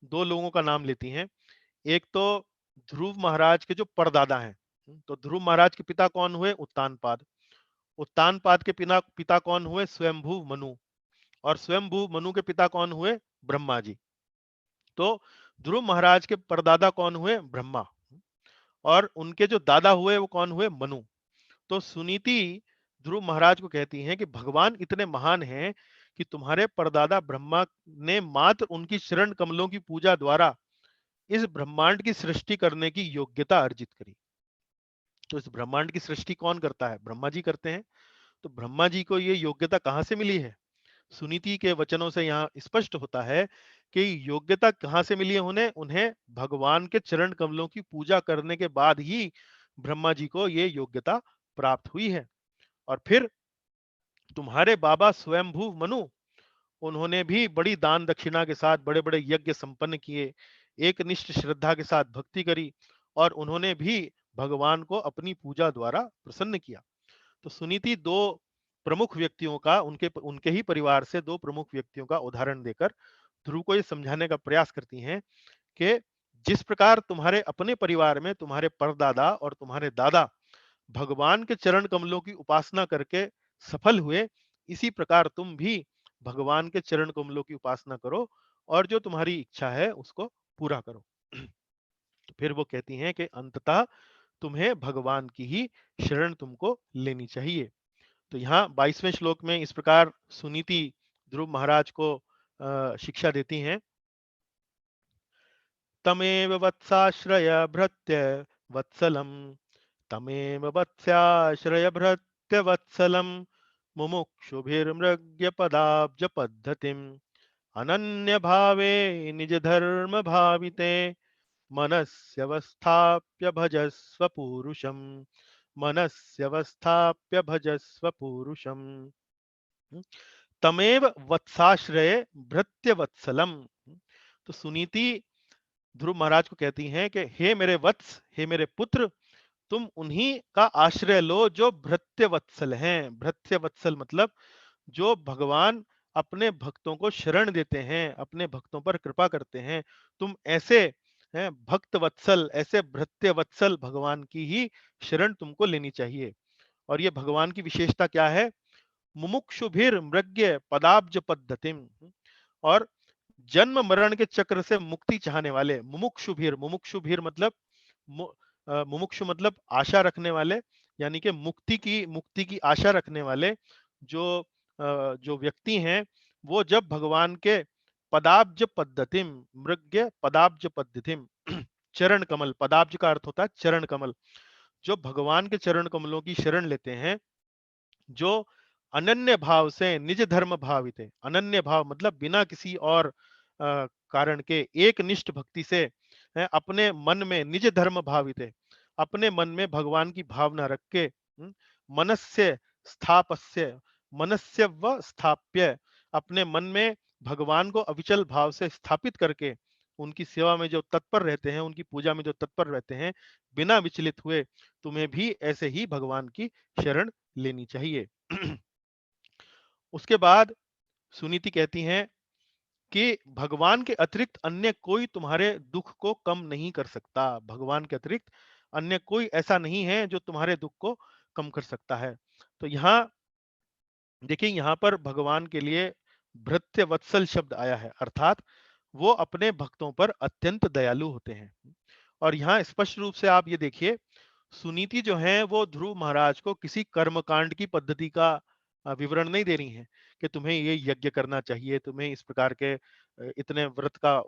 Speaker 1: दो लोगों का नाम लेती हैं। एक तो ध्रुव महाराज के जो परदादा हैं। तो ध्रुव महाराज के पिता कौन हुए? उत्तानपाद। उत्तानपाद के पिता पिता कौन हुए? स्वयंभू मनु। और स्वयंभू मनु के पिता कौन हुए? ब्रह्मा जी। तो ध्रुव महाराज के परदादा कौन हुए? ब्रह्मा। और उनके जो दादा हुए वो कौन हुए? मनु। तो सुनीति ध्रुव महाराज को कहती हैं कि भगवान इतने महान हैं कि तुम्हारे परदादा ब्रह्मा ने मात्र उनकी शरण कमलों की पूजा द्वारा इस ब्रह्मांड की सृष्टि करने की योग्यता अर्जित करी। तो इस ब्रह्मांड की सृष्टि कौन करता है? ब्रह्मा जी करते हैं। तो ब्रह्मा जी को ये योग्यता कहां से मिली है? सुनीति के वचनों से यहाँ स्पष्ट होता है कि योग्यता कहां से मिली है उन्हें? उन्हें भगवान के चरण कमलों की पूजा करने के बाद ही ब्रह्मा जी को ये योग्यता प्राप्त हुई है। और फिर तुम्हारे बाबा स्वयंभू मनु, उन्होंने भी बड़ी दान दक्षिणा के साथ बड़े बड़े यज्ञ संपन्न किए, एक निष्ठ श्रद्धा के साथ भक्ति करी, और उन्होंने भी भगवान को अपनी पूजा द्वारा प्रसन्न किया। तो सुनीति दो प्रमुख व्यक्तियों का, उनके उनके ही परिवार से दो प्रमुख व्यक्तियों का उदाहरण देकर ध्रुव को ये समझाने का प्रयास करती हैं कि जिस प्रकार तुम्हारे अपने परिवार में तुम्हारे परदादा और तुम्हारे दादा भगवान के चरण कमलों की उपासना करके सफल हुए, इसी प्रकार तुम भी भगवान के चरण कमलों की उपासना करो और जो तुम्हारी इच्छा है उसको पूरा करो। तो फिर वो कहती हैं कि अंततः तुम्हें भगवान की ही शरण तुमको लेनी चाहिए। तो यहाँ 22वें श्लोक में इस प्रकार सुनीति ध्रुव महाराज को शिक्षा देती हैं। तमेव वत्साश्रय भृत्य वत्सलम, तमेव वत्स्याश्रय भृत्य वत्सलम, मुमुक्षुभिर्मृग्य पदाब्ज पद्धतिम, अनन्य भावे निज धर्म भाविते, मनस्यवस्थाप्य भजस्व पूरुषम, मनस्यवस्थाप्य भजस्व पूरुषम। तमेव वत्साश्रय भृत्य वत्सलम। तो सुनीति ध्रुव महाराज को कहती हैं कि हे मेरे वत्स, हे मेरे पुत्र, तुम उन्हीं का आश्रय लो जो भृत्य वत्सल हैं। भृत्य वत्सल मतलब जो भगवान अपने भक्तों को शरण देते हैं, अपने भक्तों पर कृपा करते हैं। तुम ऐसे हैं भक्त वत्सल, ऐसे भृत्य वत्सल भगवान की ही शरण तुमको लेनी चाहिए। और ये भगवान की विशेषता क्या है? मुमुक्षुभिर मृग्य पदाब्ज पद्धतिम। और जन्म मरण के चक्र से मुक्ति चाहने वाले, मुमुक्षुभिर, मुमुक्षुभिर मतलब मुमुक्षु मतलब आशा रखने वाले, यानी कि मुक्ति की आशा रखने वाले जो जो व्यक्ति हैं, वो जब भगवान के पदाब्ज पद्धतिम, मृग्य पदाब्ज पद्धतिम, चरण कमल, पदाब्ज का अर्थ होता है चरण कमल, जो भगवान के चरण कमलों की शरण लेते हैं, जो अनन्य भाव से निज धर्म भावित है। अनन्य भाव मतलब बिना किसी और कारण के एक निष्ठ भक्ति से अपने मन में निज धर्म भावित है, अपने मन में भगवान की भावना रख के मनस्य स्थापस्य, मनस्य व स्थाप्य, अपने मन में भगवान को अविचल भाव से स्थापित करके उनकी सेवा में जो तत्पर रहते हैं, उनकी पूजा में जो तत्पर रहते हैं, बिना विचलित हुए तुम्हें भी ऐसे ही भगवान की शरण लेनी चाहिए। उसके बाद सुनीति कहती हैं कि भगवान के अतिरिक्त अन्य कोई तुम्हारे दुख को कम नहीं कर सकता। भगवान के अतिरिक्त अन्य कोई ऐसा नहीं है जो तुम्हारे दुख को कम कर सकता है। तो यहाँ देखिए, यहाँ पर भगवान के लिए भृत्य वत्सल शब्द आया है, अर्थात वो अपने भक्तों पर अत्यंत दयालु होते हैं। और यहाँ स्पष्ट रूप से आप ये देखिए, सुनीति जो है वो ध्रुव महाराज को किसी कर्मकांड की पद्धति का विवरण नहीं दे रही हैं कि तुम्हें ये यज्ञ करना चाहिए, तुम्हें इस प्रकार के इतने व्रत का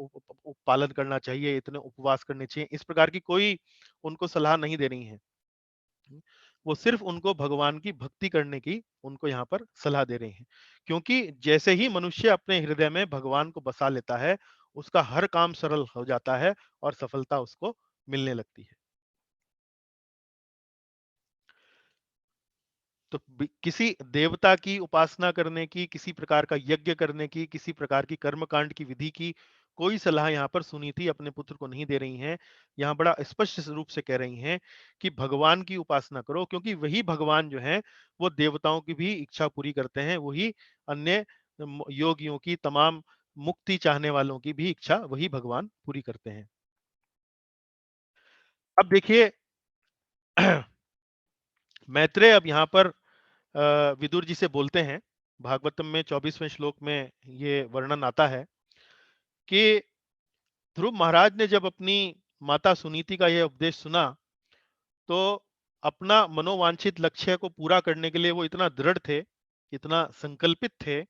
Speaker 1: पालन करना चाहिए, इतने उपवास करने चाहिए, इस प्रकार की कोई उनको सलाह नहीं दे रही है। वो सिर्फ उनको भगवान की भक्ति करने की उनको यहाँ पर सलाह दे रही हैं, क्योंकि जैसे ही मनुष्य अपने हृदय में भगवान को बसा लेता है, उसका हर काम सरल हो जाता है और सफलता उसको मिलने लगती है। तो किसी देवता की उपासना करने की, किसी प्रकार का यज्ञ करने की, किसी प्रकार की कर्मकांड की विधि की कोई सलाह यहाँ पर सुनीति अपने पुत्र को नहीं दे रही हैं। यहाँ बड़ा स्पष्ट रूप से कह रही हैं कि भगवान की उपासना करो, क्योंकि वही भगवान जो हैं वो देवताओं की भी इच्छा पूरी करते हैं, वही अन्य योगियों की, तमाम मुक्ति चाहने वालों की भी इच्छा वही भगवान पूरी करते हैं। अब देखिए मैत्रेय अब यहाँ पर विदुर जी से बोलते हैं। भागवतम में 24वें श्लोक में ये वर्णन आता है कि ध्रुव महाराज ने जब अपनी माता सुनीति का यह उपदेश सुना, तो अपना मनोवांछित लक्ष्य को पूरा करने के लिए वो इतना दृढ़ थे, इतना संकल्पित थे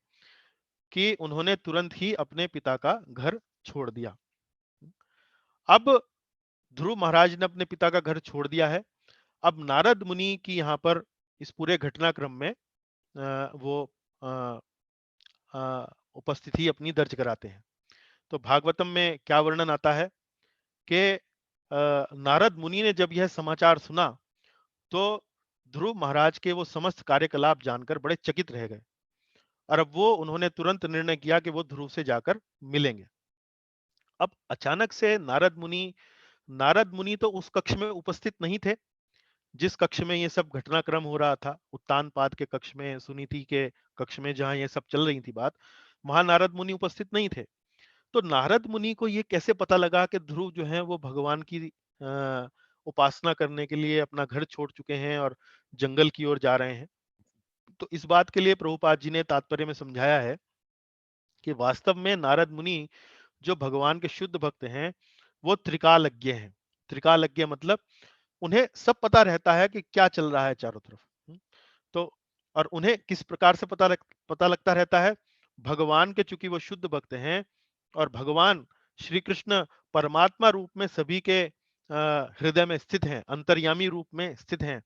Speaker 1: कि उन्होंने तुरंत ही अपने पिता का घर छोड़ दिया। अब ध्रुव महाराज ने अपने पिता का घर छोड़ दिया है। अब नारद मुनि की यहाँ पर इस पूरे घटनाक्रम में वो अ, उपस्थिति अपनी दर्ज कराते हैं। तो भागवतम में क्या वर्णन आता है कि नारद मुनि ने जब यह समाचार सुना, तो ध्रुव महाराज के वो समस्त कार्यकलाप जानकर बड़े चकित रह गए और अब वो उन्होंने तुरंत निर्णय किया कि वो ध्रुव से जाकर मिलेंगे। अब अचानक से नारद मुनि तो उस कक्ष में उपस्थित नहीं थे जिस कक्ष में ये सब घटनाक्रम हो रहा था। उत्तानपाद के कक्ष में, सुनीति के कक्ष में, जहां ये सब चल रही थी बात, वहां नारद मुनि उपस्थित नहीं थे। तो नारद मुनि को ये कैसे पता लगा कि ध्रुव जो है वो भगवान की उपासना करने के लिए अपना घर छोड़ चुके हैं और जंगल की ओर जा रहे हैं? तो इस बात के लिए प्रभुपाद जी ने तात्पर्य में समझाया है कि वास्तव में नारद मुनि जो भगवान के शुद्ध भक्त हैं, वो त्रिकालज्ञ हैं। त्रिकालज्ञ मतलब उन्हें सब पता रहता है कि क्या चल रहा है चारों तरफ। तो और उन्हें किस प्रकार से पता लगता रहता है? भगवान के, चूंकि वो शुद्ध भक्त हैं और भगवान श्री कृष्ण परमात्मा रूप में सभी के हृदय में स्थित हैं, अंतर्यामी रूप में स्थित हैं।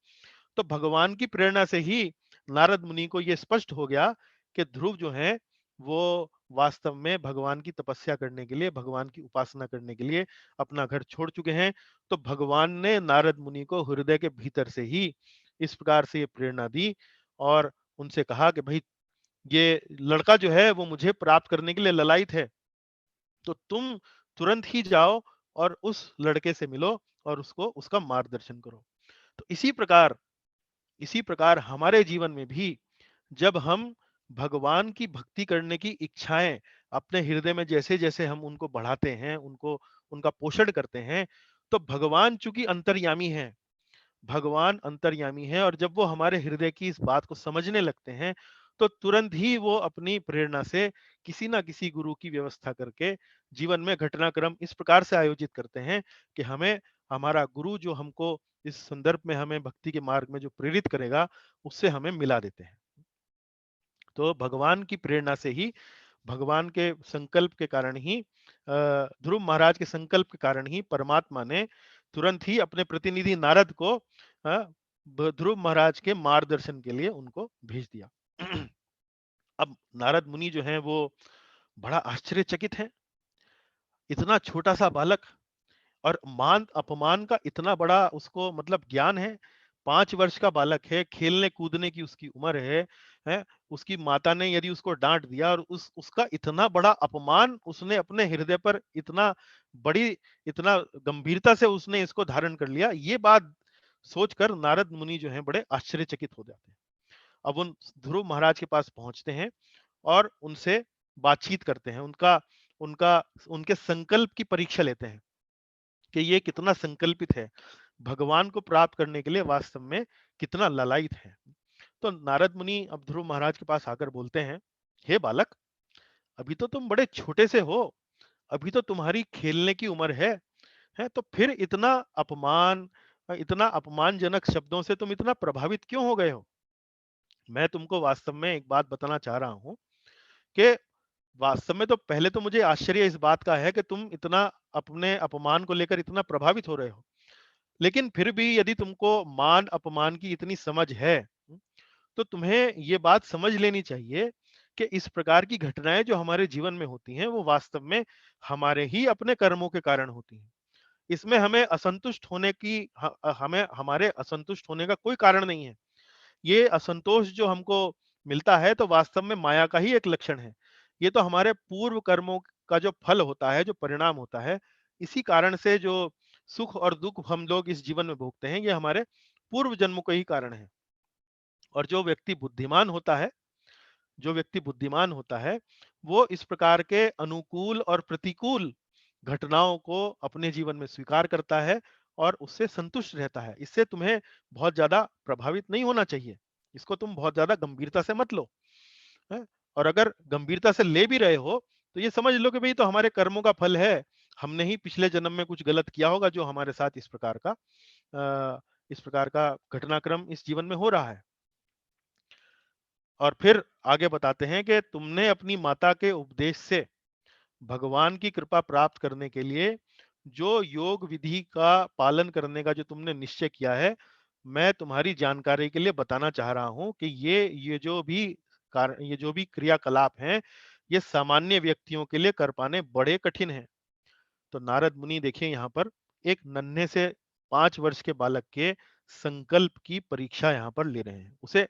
Speaker 1: तो भगवान की प्रेरणा से ही नारद मुनि को यह स्पष्ट हो गया कि ध्रुव जो है वो वास्तव में भगवान की तपस्या करने के लिए, भगवान की उपासना करने के लिए अपना घर छोड़ चुके हैं। तो भगवान ने नारद मुनि को हृदय के भीतर से ही इस प्रकार से ये प्रेरणा दी और उनसे कहा कि भाई, ये लड़का जो है वो मुझे प्राप्त करने के लिए ललायित है, तो तुम तुरंत ही जाओ और उस लड़के से मिलो और उसको उसका मार्गदर्शन करो। तो इसी प्रकार हमारे जीवन में भी जब हम भगवान की भक्ति करने की इच्छाएं अपने हृदय में जैसे-जैसे हम उनको बढ़ाते हैं, उनको उनका पोषण करते हैं, तो भगवान अंतर्यामी हैं और जब वो हमारे हृदय की इस बात को समझने लगते हैं, तो तुरंत ही वो अपनी प्रेरणा से किसी ना किसी गुरु की व्यवस्था करके जीवन में घटनाक्रम इस प्रकार से आयोजित करते हैं कि हमें हमारा गुरु जो हमको इस संदर्भ में हमें भक्ति के मार्ग में जो प्रेरित करेगा, उससे हमें मिला देते हैं। तो भगवान की प्रेरणा से ही, भगवान के संकल्प के कारण ही, ध्रुव महाराज के संकल्प के कारण ही परमात्मा ने तुरंत ही अपने प्रतिनिधि नारद को ध्रुव महाराज के मार्गदर्शन के लिए उनको भेज दिया। अब नारद मुनि जो हैं वो बड़ा आश्चर्यचकित हैं। इतना छोटा सा बालक और मान अपमान का इतना बड़ा उसको मतलब ज्ञान है। 5 वर्ष का बालक है, खेलने कूदने की उसकी उम्र है। उसकी माता ने यदि उसको डांट दिया और उसका इतना बड़ा अपमान उसने अपने हृदय पर इतना गंभीरता से उसने इसको धारण कर लिया, ये बात सोचकर नारद मुनि जो है बड़े आश्चर्यचकित हो जाते हैं। अब उन ध्रुव महाराज के पास पहुंचते हैं और उनसे बातचीत करते हैं, उनका उनका उनके संकल्प की परीक्षा लेते हैं कि ये कितना संकल्पित है, भगवान को प्राप्त करने के लिए वास्तव में कितना ललायित है। तो नारद मुनि अब ध्रुव महाराज के पास आकर बोलते हैं, हे बालक, अभी तो तुम बड़े छोटे से हो, अभी तो तुम्हारी खेलने की उम्र है, तो फिर इतना अपमानजनक शब्दों से तुम इतना प्रभावित क्यों हो गए हो? मैं तुमको वास्तव में एक बात बताना चाह रहा हूं कि वास्तव में तो पहले तो मुझे आश्चर्य इस बात का है कि तुम इतना अपने अपमान को लेकर इतना प्रभावित हो रहे हो। लेकिन फिर भी यदि तुमको मान अपमान की इतनी समझ है, तो तुम्हें ये बात समझ लेनी चाहिए कि इस प्रकार की घटनाएं जो हमारे जीवन में होती हैं वो वास्तव में हमारे ही अपने कर्मों के कारण होती हैं। इसमें हमें असंतुष्ट होने की हमें हमारे असंतुष्ट होने का कोई कारण नहीं है। ये असंतोष जो हमको मिलता है तो वास्तव में माया का ही एक लक्षण है। ये तो हमारे पूर्व कर्मों का जो फल होता है, जो परिणाम होता है, इसी कारण से जो सुख और दुख हम लोग इस जीवन में भोगते हैं, ये हमारे पूर्व जन्मों के ही कारण है। और जो व्यक्ति बुद्धिमान होता है, वो इस प्रकार के अनुकूल और प्रतिकूल घटनाओं को अपने जीवन में स्वीकार करता है और उससे संतुष्ट रहता है। इससे तुम्हें बहुत ज़्यादा प्रभावित नहीं होना चाहिए। इसको तुम बहुत ज़्यादा गंभीरता से मत लो, हैं? और अगर गंभीरता से ले भी रहे हो, तो ये समझ लो कि भई तो हमारे कर्मों का फल है। हमने ही पिछले जन्म में कुछ गलत किया होगा जो हमारे साथ इस प्रकार का घटनाक्रम इस जीवन में हो रहा है। और फिर आगे बताते हैं कि तुमने अपनी माता के उपदेश से भगवान की कृपा प्राप्त करने के लिए जो योग विधि का पालन करने का जो तुमने निश्चय किया है, मैं तुम्हारी जानकारी के लिए बताना चाह रहा हूं कि ये जो भी क्रियाकलाप हैं, ये सामान्य व्यक्तियों के लिए कर पाने बड़े कठिन हैं। तो नारद मुनि देखिए यहाँ पर एक नन्हे से 5 वर्ष के बालक के संकल्प की परीक्षा यहाँ पर ले रहे हैं, उसे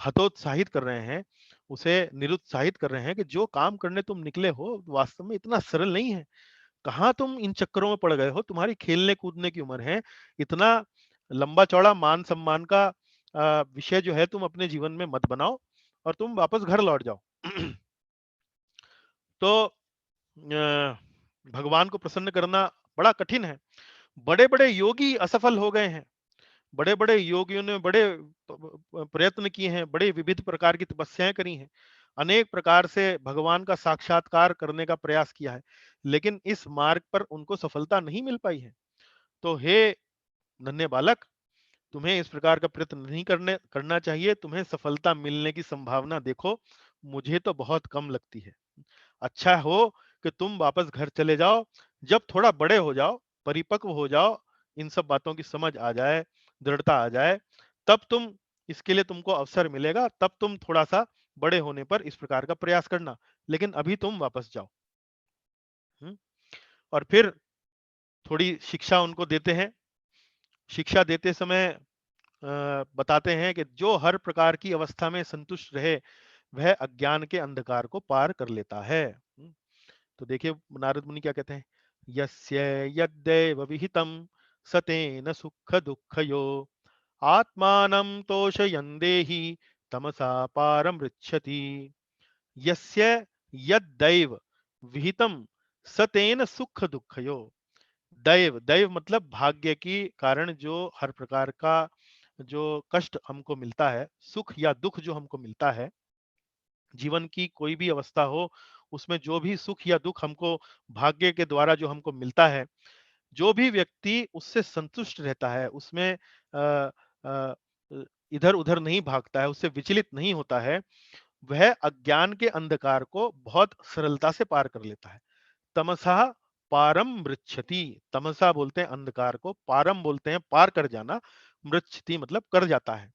Speaker 1: हतोत्साहित कर रहे हैं, उसे निरुत्साहित कर रहे हैं कि जो काम करने तुम निकले हो वास्तव में इतना सरल नहीं है। कहाँ तुम इन चक्करों में पड़ गए हो? तुम्हारी खेलने कूदने की उम्र है। इतना लंबा चौड़ा मान सम्मान का विषय जो है तुम अपने जीवन में मत बनाओ और तुम वापस घर लौट जाओ। तो भगवान को प्रसन्न करना बड़ा कठिन है। बड़े बड़े योगी असफल हो गए हैं। बड़े बड़े योगियों ने बड़े प्रयत्न किए हैं, बड़े विविध प्रकार की तपस्याएं करी हैं, अनेक प्रकार से भगवान का साक्षात्कार करने का प्रयास किया है, लेकिन इस मार्ग पर उनको सफलता नहीं मिल पाई है। तो हे नन्हे बालक, तुम्हें इस प्रकार का प्रयत्न नहीं करना चाहिए। तुम्हें सफलता मिलने की संभावना देखो मुझे तो बहुत कम लगती है। अच्छा हो कि तुम वापस घर चले जाओ। जब थोड़ा बड़े हो जाओ, परिपक्व हो जाओ, इन सब बातों की समझ आ जाए, दृढ़ता आ जाए, तब तुम इसके लिए तुमको अवसर मिलेगा, तब तुम थोड़ा सा बड़े होने पर इस प्रकार का प्रयास करना, लेकिन अभी तुम वापस जाओ। और फिर थोड़ी शिक्षा उनको देते हैं। शिक्षा देते समय बताते हैं कि जो हर प्रकार की अवस्था में संतुष्ट रहे, वह अज्ञान के अंधकार को पार कर लेता है। तो देखिए नारद मुनि क्या कहते हैं, यस्य यद्दैव विहितं सतेन सुख दुःखयो आत्मानं तोषयन् देहि तमसा पारमृच्छति। यस्य यद्दैव विहितं सतेन सुख दुःखयो। दैव दैव मतलब भाग्य की कारण जो हर प्रकार का जो कष्ट हमको मिलता है, सुख या दुख जो हमको मिलता है, जीवन की कोई भी अवस्था हो, उसमें जो भी सुख या दुख हमको भाग्य के द्वारा जो हमको मिलता है, जो भी व्यक्ति उससे संतुष्ट रहता है, उसमें अ, इधर-उधर नहीं भागता है, उससे विचलित नहीं होता है, वह अज्ञान के अंधकार को बहुत सरलता से पार कर लेता है। तमसा पारम मृच्छति। तमसा बोलते हैं अंधकार को, पारम बोलते हैं पार कर जाना, मृच्छति मतलब कर जाता है।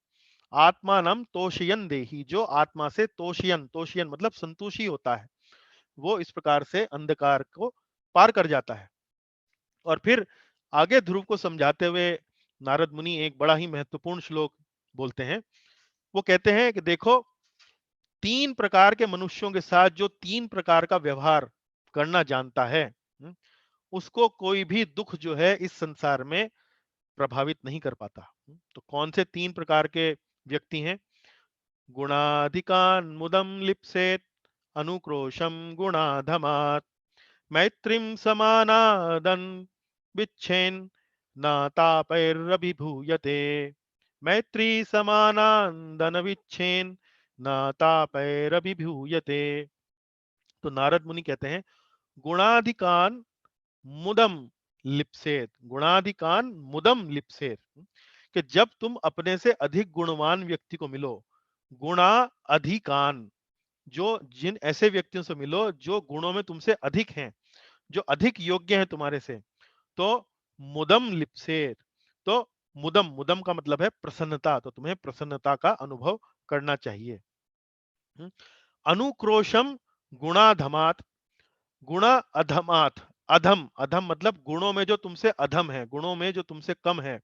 Speaker 1: आत्मानम तोषयन देहि, जो आत्मा से तोषयन, तोषयन मतलब संतोषी होता है, वो इस प्रकार से अंधकार को पार कर जाता है। और फिर आगे ध्रुव को समझाते हुए नारद मुनि एक बड़ा ही महत्वपूर्ण श्लोक बोलते हैं। वो कहते हैं कि देखो, 3 प्रकार के मनुष्यों के साथ जो 3 प्रकार का व्यवहार करना जानता है, उसको कोई भी दुख जो है इस संसार में प्रभावित नहीं कर पाता। तो कौन से 3 प्रकार के व्यक्ति हैं? गुणाधिकान् मुदं लिप्सेत अनुक्रोशम गुणाधमात् मैत्रीं समानादन विच्छेन नातापैरभिभूयते। मैत्री समानादन विच्छेन नातापैरभिभूयते। तो नारद मुनि कहते हैं, गुणाधिकान मुदम लिप्सेत, गुणाधिकान मुदम लिप्सेत, कि जब तुम अपने से अधिक गुणवान व्यक्ति को मिलो, गुणा अधिकान, जो जिन ऐसे व्यक्तियों से मिलो जो गुणों में तुमसे अधिक हैं, जो अधिक योग्य हैं तुम्हारे से, तो मुदम लिप्सेत, तो मुदम, मुदम का मतलब है प्रसन्नता, तो तुम्हें प्रसन्नता का अनुभव करना चाहिए। अनुक्रोशम गुणाधमात, गुणा अधमात, अधम, अधम मतलब गुणों में जो तुमसे अधम है, गुणों में जो तुमसे कम है।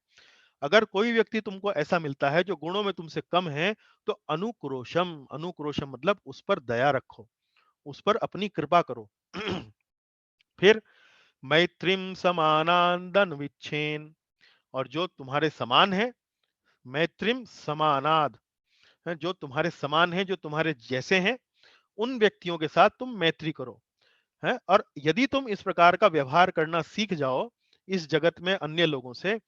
Speaker 1: अगर कोई व्यक्ति तुमको ऐसा मिलता है जो गुणों में तुमसे कम है, तो अनुक्रोशम, अनुक्रोशम मतलब उस पर दया रखो, उस पर अपनी कृपा करो। फिर मैत्रीम समानांदन विच्छेन, और जो तुम्हारे समान है, मैत्रीम समानाद है, जो तुम्हारे समान है, जो तुम्हारे जैसे हैं, उन व्यक्तियों के साथ तुम मैत्री करो है। और यदि तुम इस प्रकार का व्यवहार करना सीख जाओ इस जगत में अन्य लोगों से,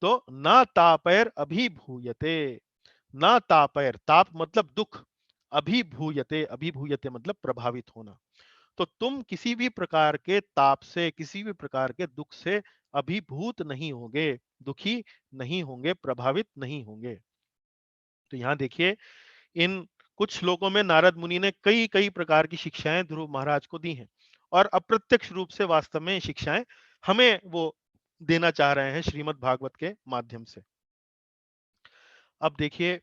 Speaker 1: तो ना तापैर अभिभूयते, ना तापैर, ताप मतलब दुख, अभिभूयते, अभिभूयते मतलब प्रभावित होना। तो तुम किसी भी प्रकार के ताप से, किसी भी प्रकार के दुख से अभिभूत नहीं होंगे, दुखी नहीं होंगे, प्रभावित नहीं होंगे। तो यहां देखिए, इन कुछ श्लोकों में नारद मुनि ने कई कई प्रकार की शिक्षाएं ध्रुव महाराज को दी हैं, और अप्रत्यक्ष रूप से वास्तव में शिक्षाएं हमें वो देना चाह रहे हैं श्रीमद् भागवत के माध्यम से। अब देखिए,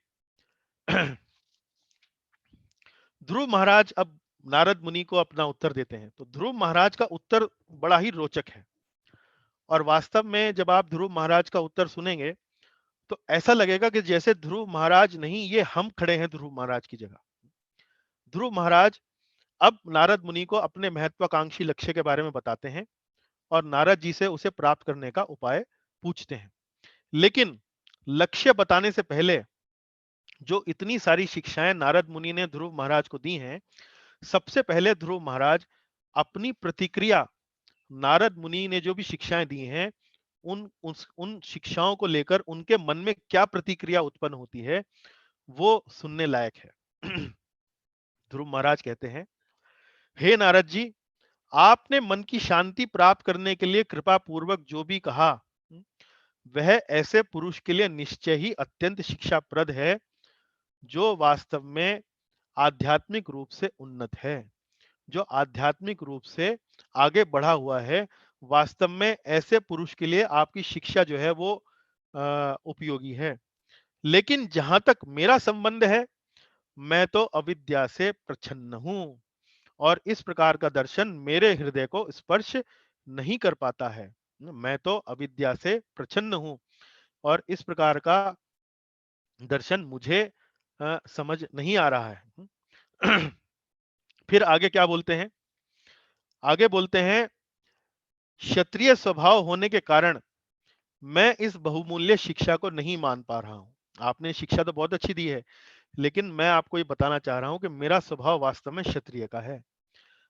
Speaker 1: ध्रुव महाराज अब नारद मुनि को अपना उत्तर देते हैं। तो ध्रुव महाराज का उत्तर बड़ा ही रोचक है, और वास्तव में जब आप ध्रुव महाराज का उत्तर सुनेंगे तो ऐसा लगेगा कि जैसे ध्रुव महाराज नहीं, ये हम खड़े हैं ध्रुव महाराज की जगह। ध्रुव महाराज अब नारद मुनि को अपने महत्वाकांक्षी लक्ष्य के बारे में बताते हैं, और नारद जी से उसे प्राप्त करने का उपाय पूछते हैं। लेकिन लक्ष्य बताने से पहले जो इतनी सारी शिक्षाएं नारद मुनि ने ध्रुव महाराज को दी हैं, सबसे पहले ध्रुव महाराज अपनी प्रतिक्रिया, नारद मुनि ने जो भी शिक्षाएं दी हैं, उन शिक्षाओं को लेकर उनके मन में क्या प्रतिक्रिया उत्पन्न होती है, वो सुनने लायक है। ध्रुव महाराज कहते हैं, हे नारद जी, आपने मन की शांति प्राप्त करने के लिए कृपा पूर्वक जो भी कहा, वह ऐसे पुरुष के लिए निश्चय ही अत्यंत शिक्षाप्रद है, जो वास्तव में आध्यात्मिक रूप से उन्नत है, जो आध्यात्मिक रूप से आगे बढ़ा हुआ है। वास्तव में ऐसे पुरुष के लिए आपकी शिक्षा जो है वो उपयोगी है। लेकिन जहां तक मेरा संबंध है, मैं तो अविद्या से प्रच्छन्न हूं, और इस प्रकार का दर्शन मेरे हृदय को स्पर्श नहीं कर पाता है। मैं तो अविद्या से प्रच्छन्न हूं, और इस प्रकार का दर्शन मुझे समझ नहीं आ रहा है। फिर आगे क्या बोलते हैं? आगे बोलते हैं, क्षत्रिय स्वभाव होने के कारण मैं इस बहुमूल्य शिक्षा को नहीं मान पा रहा हूं। आपने शिक्षा तो बहुत अच्छी दी है, लेकिन मैं आपको ये बताना चाह रहा हूं कि मेरा स्वभाव वास्तव में क्षत्रिय का है।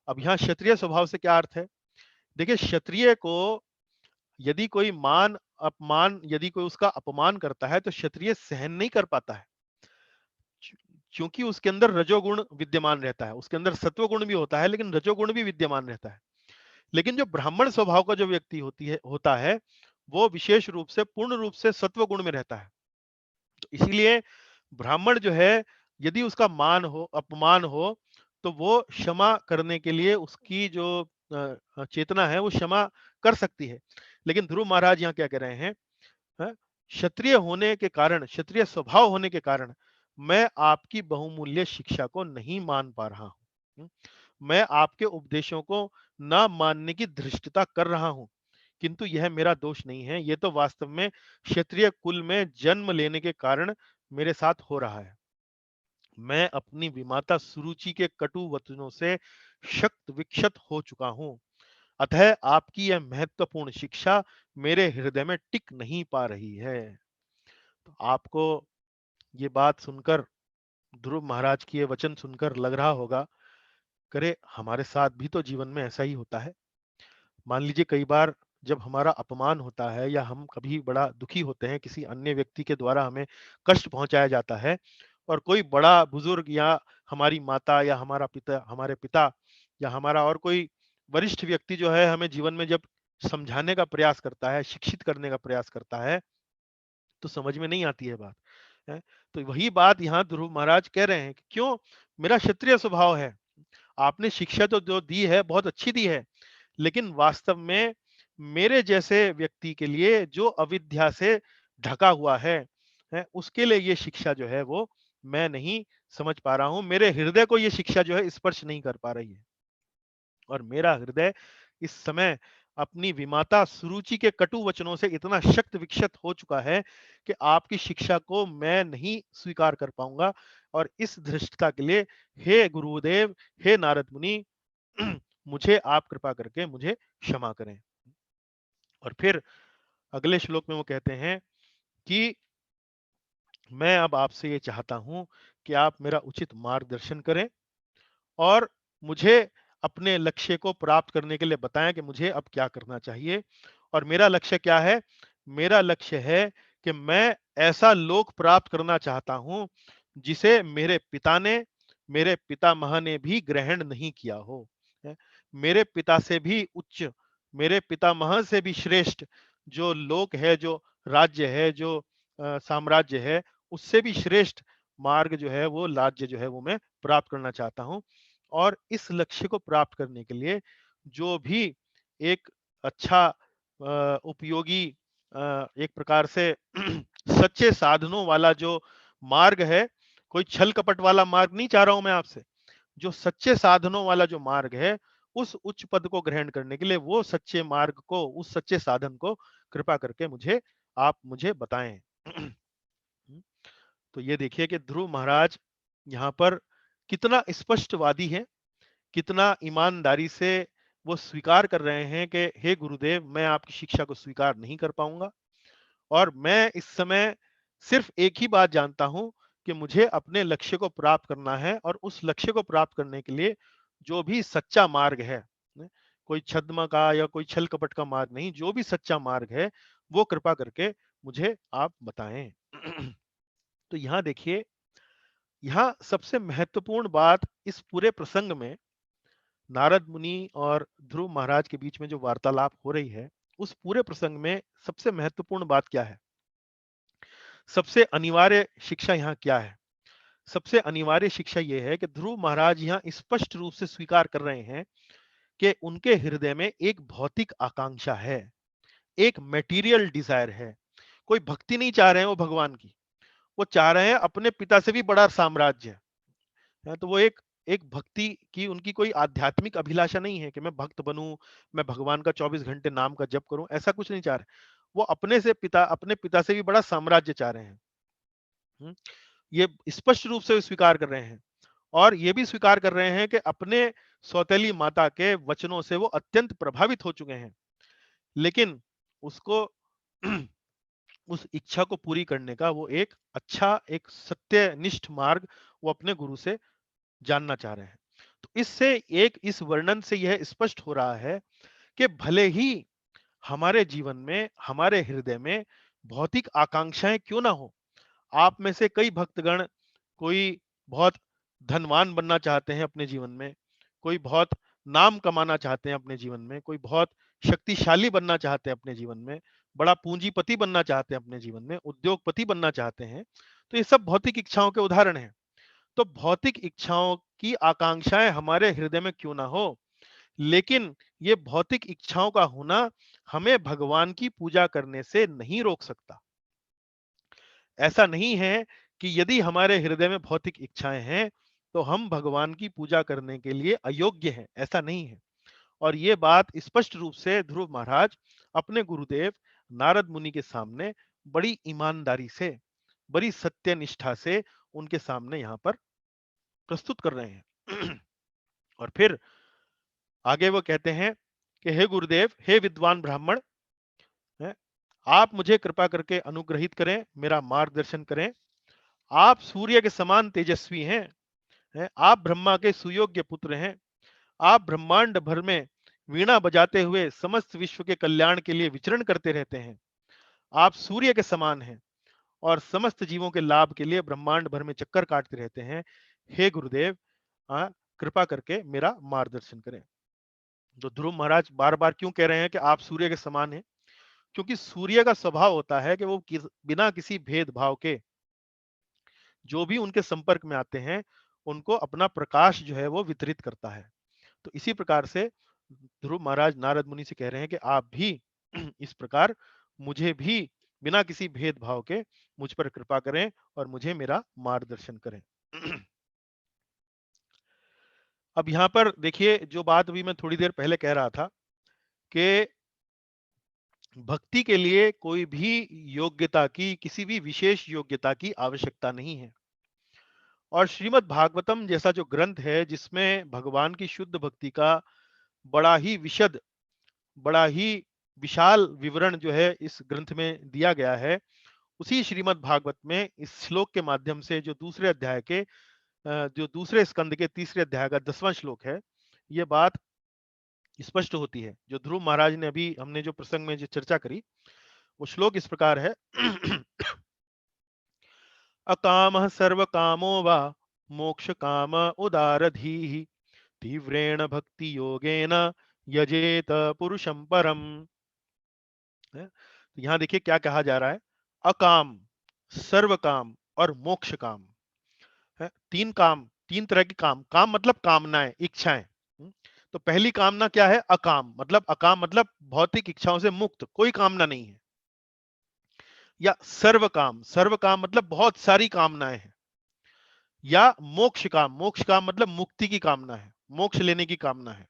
Speaker 1: अब यहाँ क्षत्रिय स्वभाव से क्या अर्थ है? देखिए, क्षत्रिय को यदि कोई मान अपमान, यदि कोई उसका अपमान करता है, तो क्षत्रिय सहन नहीं कर पाता है, क्योंकि उसके अंदर रजोगुण विद्यमान रहता है। उसके अंदर सत्वगुण भी होता है, लेकिन रजोगुण भी विद्यमान रहता है। लेकिन जो ब्राह्मण स्वभाव का जो व्यक्ति होता है, वो विशेष रूप से पूर्ण रूप से सत्वगुण में रहता है। तो इसीलिए ब्राह्मण जो है, यदि उसका मान हो, अपमान हो, तो वो क्षमा करने के लिए उसकी जो चेतना है वो क्षमा कर सकती है। लेकिन ध्रुव महाराज यहाँ क्या कह रहे हैं? क्षत्रिय होने के कारण, क्षत्रिय स्वभाव होने के कारण मैं आपकी बहुमूल्य शिक्षा को नहीं मान पा रहा हूं। मैं आपके उपदेशों को ना मानने की धृष्टता कर रहा हूं, किंतु यह मेरा दोष नहीं है। यह तो वास्तव में क्षत्रिय कुल में जन्म लेने के कारण मेरे साथ हो रहा है। मैं अपनी विमाता सुरुचि के कटु वचनों से शक्त विक्षत हो चुका हूं, अतः आपकी यह महत्वपूर्ण शिक्षा मेरे हृदय में टिक नहीं पा रही है। तो आपको ये बात सुनकर, ध्रुव महाराज की ये वचन सुनकर लग रहा होगा, करे हमारे साथ भी तो जीवन में ऐसा ही होता है। मान लीजिए कई बार जब हमारा अपमान होता है, या हम कभी बड़ा दुखी होते हैं, किसी अन्य व्यक्ति के द्वारा हमें कष्ट पहुंचाया जाता है, और कोई बड़ा बुजुर्ग या हमारी माता या हमारा पिता, हमारे पिता या हमारा और कोई वरिष्ठ व्यक्ति जो है, हमें जीवन में जब समझाने का प्रयास करता है, शिक्षित करने का प्रयास करता है, तो समझ में नहीं आती है बात है। तो वही बात यहाँ ध्रुव महाराज कह रहे हैं कि क्यों, मेरा क्षत्रिय स्वभाव है, आपने शिक्षा तो जो दी है बहुत अच्छी दी है, लेकिन वास्तव में मेरे जैसे व्यक्ति के लिए, जो अविद्या से ढका हुआ है, उसके लिए ये शिक्षा जो है वो मैं नहीं समझ पा रहा हूँ। मेरे हृदय को ये शिक्षा जो है स्पर्श नहीं कर पा रही है। और मेरा हृदय इस समय अपनी विमाता सुरुचि के कटु वचनों से इतना शक्त विक्षत हो चुका है कि आपकी शिक्षा को मैं नहीं स्वीकार कर पाऊंगा। और इस धृष्टता के लिए हे गुरुदेव, हे नारद मुनि, मुझे आप कृपा करके मुझे क्षमा करें। और फिर अगले श्लोक में वो कहते हैं कि मैं अब आपसे ये चाहता हूं कि आप मेरा उचित मार्गदर्शन करें और मुझे अपने लक्ष्य को प्राप्त करने के लिए बताएं कि मुझे अब क्या करना चाहिए। और मेरा लक्ष्य क्या है? मेरा लक्ष्य है कि मैं ऐसा लोक प्राप्त करना चाहता हूं जिसे मेरे पितामह ने भी ग्रहण नहीं किया हो। है? मेरे पिता से भी उच्च, मेरे पितामह से भी श्रेष्ठ जो लोक है, जो राज्य है, जो साम्राज्य है, उससे भी श्रेष्ठ मार्ग जो है, वो राज्य जो है, वो मैं प्राप्त करना चाहता हूं। और इस लक्ष्य को प्राप्त करने के लिए जो भी एक अच्छा उपयोगी एक प्रकार से सच्चे साधनों वाला जो मार्ग है, कोई छल कपट वाला मार्ग नहीं चाह रहा हूं मैं आपसे, जो सच्चे साधनों वाला जो मार्ग है, उस उच्च पद को ग्रहण करने के लिए वो सच्चे मार्ग को, उस सच्चे साधन को कृपा करके आप मुझे बताएं। तो ये देखिए कि ध्रुव महाराज यहाँ पर कितना स्पष्टवादी है, कितना ईमानदारी से वो स्वीकार कर रहे हैं कि हे गुरुदेव, मैं आपकी शिक्षा को स्वीकार नहीं कर पाऊंगा और मैं इस समय सिर्फ एक ही बात जानता हूं कि मुझे अपने लक्ष्य को प्राप्त करना है और उस लक्ष्य को प्राप्त करने के लिए जो भी सच्चा मार्ग है, कोई छद्म का या कोई छल कपट का मार्ग नहीं, जो भी सच्चा मार्ग है वो कृपा करके मुझे आप बताएं। तो यहां देखिए, यहां सबसे महत्वपूर्ण बात इस पूरे प्रसंग में नारद मुनि और ध्रुव महाराज के बीच में जो वार्तालाप हो रही है, उस पूरे प्रसंग में सबसे महत्वपूर्ण बात क्या है? सबसे अनिवार्य शिक्षा यहाँ क्या है? सबसे अनिवार्य शिक्षा यह है कि ध्रुव महाराज यहाँ स्पष्ट रूप से स्वीकार कर रहे हैं कि उनके हृदय में एक भौतिक आकांक्षा है, एक मटेरियल डिजायर है। कोई भक्ति नहीं चाह रहे हैं वो भगवान की, वो चाह रहे हैं अपने पिता से भी बड़ा साम्राज्य है। तो वो एक एक भक्ति की उनकी कोई आध्यात्मिक अभिलाषा नहीं है कि मैं भक्त बनूं, मैं भगवान का 24 घंटे नाम का जप करूं, ऐसा कुछ नहीं चाह रहे। वो अपने पिता से भी बड़ा साम्राज्य चाह रहे हैं। ये स्पष्ट रूप से स्वीकार कर रहे हैं और ये भी स्वीकार कर रहे हैं कि अपने सौतेली माता के वचनों से वो अत्यंत प्रभावित हो चुके हैं, लेकिन उसको उस इच्छा को पूरी करने का वो एक अच्छा, एक सत्यनिष्ठ मार्ग वो अपने गुरु से जानना चाह रहे हैं। तो इस वर्णन से यह स्पष्ट हो रहा है कि भले ही हमारे जीवन में, हमारे हृदय में भौतिक आकांक्षाएं क्यों ना हो, आप में से कई भक्तगण, कोई बहुत धनवान बनना चाहते हैं अपने जीवन में, कोई बहुत नाम कमाना चाहते हैं अपने जीवन में, कोई बहुत शक्तिशाली बनना चाहते हैं अपने जीवन में, बड़ा पूंजीपति बनना चाहते हैं अपने जीवन में, उद्योगपति बनना चाहते हैं। तो ये सब भौतिक इच्छाओं के उदाहरण हैं। तो भौतिक इच्छाओं की आकांक्षाएं हमारे हृदय में क्यों ना हो, लेकिन ये भौतिक इच्छाओं का होना हमें भगवान की पूजा करने से नहीं रोक सकता। ऐसा नहीं है कि यदि हमारे हृदय में भौतिक इच्छाएं हैं तो हम भगवान की पूजा करने के लिए अयोग्य हैं, ऐसा नहीं है। और ये बात स्पष्ट रूप से ध्रुव महाराज अपने गुरुदेव नारद मुनि के सामने बड़ी ईमानदारी से, बड़ी सत्यनिष्ठा से उनके सामने यहाँ पर प्रस्तुत कर रहे हैं। और फिर आगे वो कहते हैं कि हे गुरुदेव, हे विद्वान ब्राह्मण, है, आप मुझे कृपा करके अनुग्रहित करें, मेरा मार्गदर्शन करें। आप सूर्य के समान तेजस्वी हैं, आप ब्रह्मा के सुयोग्य पुत्र हैं। आप ब्रह्मांड भर में वीणा बजाते हुए समस्त विश्व के कल्याण के लिए विचरण करते रहते हैं। आप सूर्य के समान हैं और समस्त जीवों के लाभ के लिए ब्रह्मांड भर में चक्कर काटते रहते हैं। हे गुरुदेव, कृपा करके मेरा मार्गदर्शन करें। तो ध्रुव महाराज बार बार क्यों कह रहे हैं कि आप सूर्य के समान हैं? क्योंकि सूर्य का स्वभाव होता है कि वो बिना किसी भेदभाव के जो भी उनके संपर्क में आते हैं उनको अपना प्रकाश जो है वो वितरित करता है। तो इसी प्रकार से ध्रुव महाराज नारद मुनि से कह रहे हैं कि आप भी इस प्रकार मुझे भी बिना किसी भेदभाव के मुझ पर कृपा करें और मुझे मेरा मार्गदर्शन करें। अब यहाँ पर देखिए, जो बात अभी मैं थोड़ी देर पहले कह रहा था कि भक्ति के लिए कोई भी योग्यता की, किसी भी विशेष योग्यता की आवश्यकता नहीं है। और श्रीमद् भागवतम जैसा जो ग्रंथ है, जिसमें भगवान की शुद्ध भक्ति का बड़ा ही विशद, बड़ा ही विशाल विवरण जो है इस ग्रंथ में दिया गया है, उसी श्रीमद् भागवत में इस श्लोक के माध्यम से जो दूसरे अध्याय के जो दूसरे स्कंद के तीसरे अध्याय का 10वां श्लोक है, ये बात स्पष्ट होती है। जो ध्रुव महाराज ने अभी हमने जो प्रसंग में जो चर्चा करी, वो श्लोक इस प्रकार है। अकामः सर्वकामो वा मोक्ष काम उदारधीः तीव्रेण भक्ति योगेन यजेत पुरुषं परम। तो यहाँ देखिए क्या कहा जा रहा है। अकाम, सर्व काम और मोक्ष काम है। तीन काम, तीन तरह के काम। काम मतलब कामनाएं, इच्छाएं। तो पहली कामना क्या है? अकाम मतलब भौतिक इच्छाओं से मुक्त, कोई कामना नहीं है। या सर्व काम मतलब बहुत सारी कामनाएं हैं। या मोक्ष काम मतलब मुक्ति की कामना है, मोक्ष लेने की कामना है।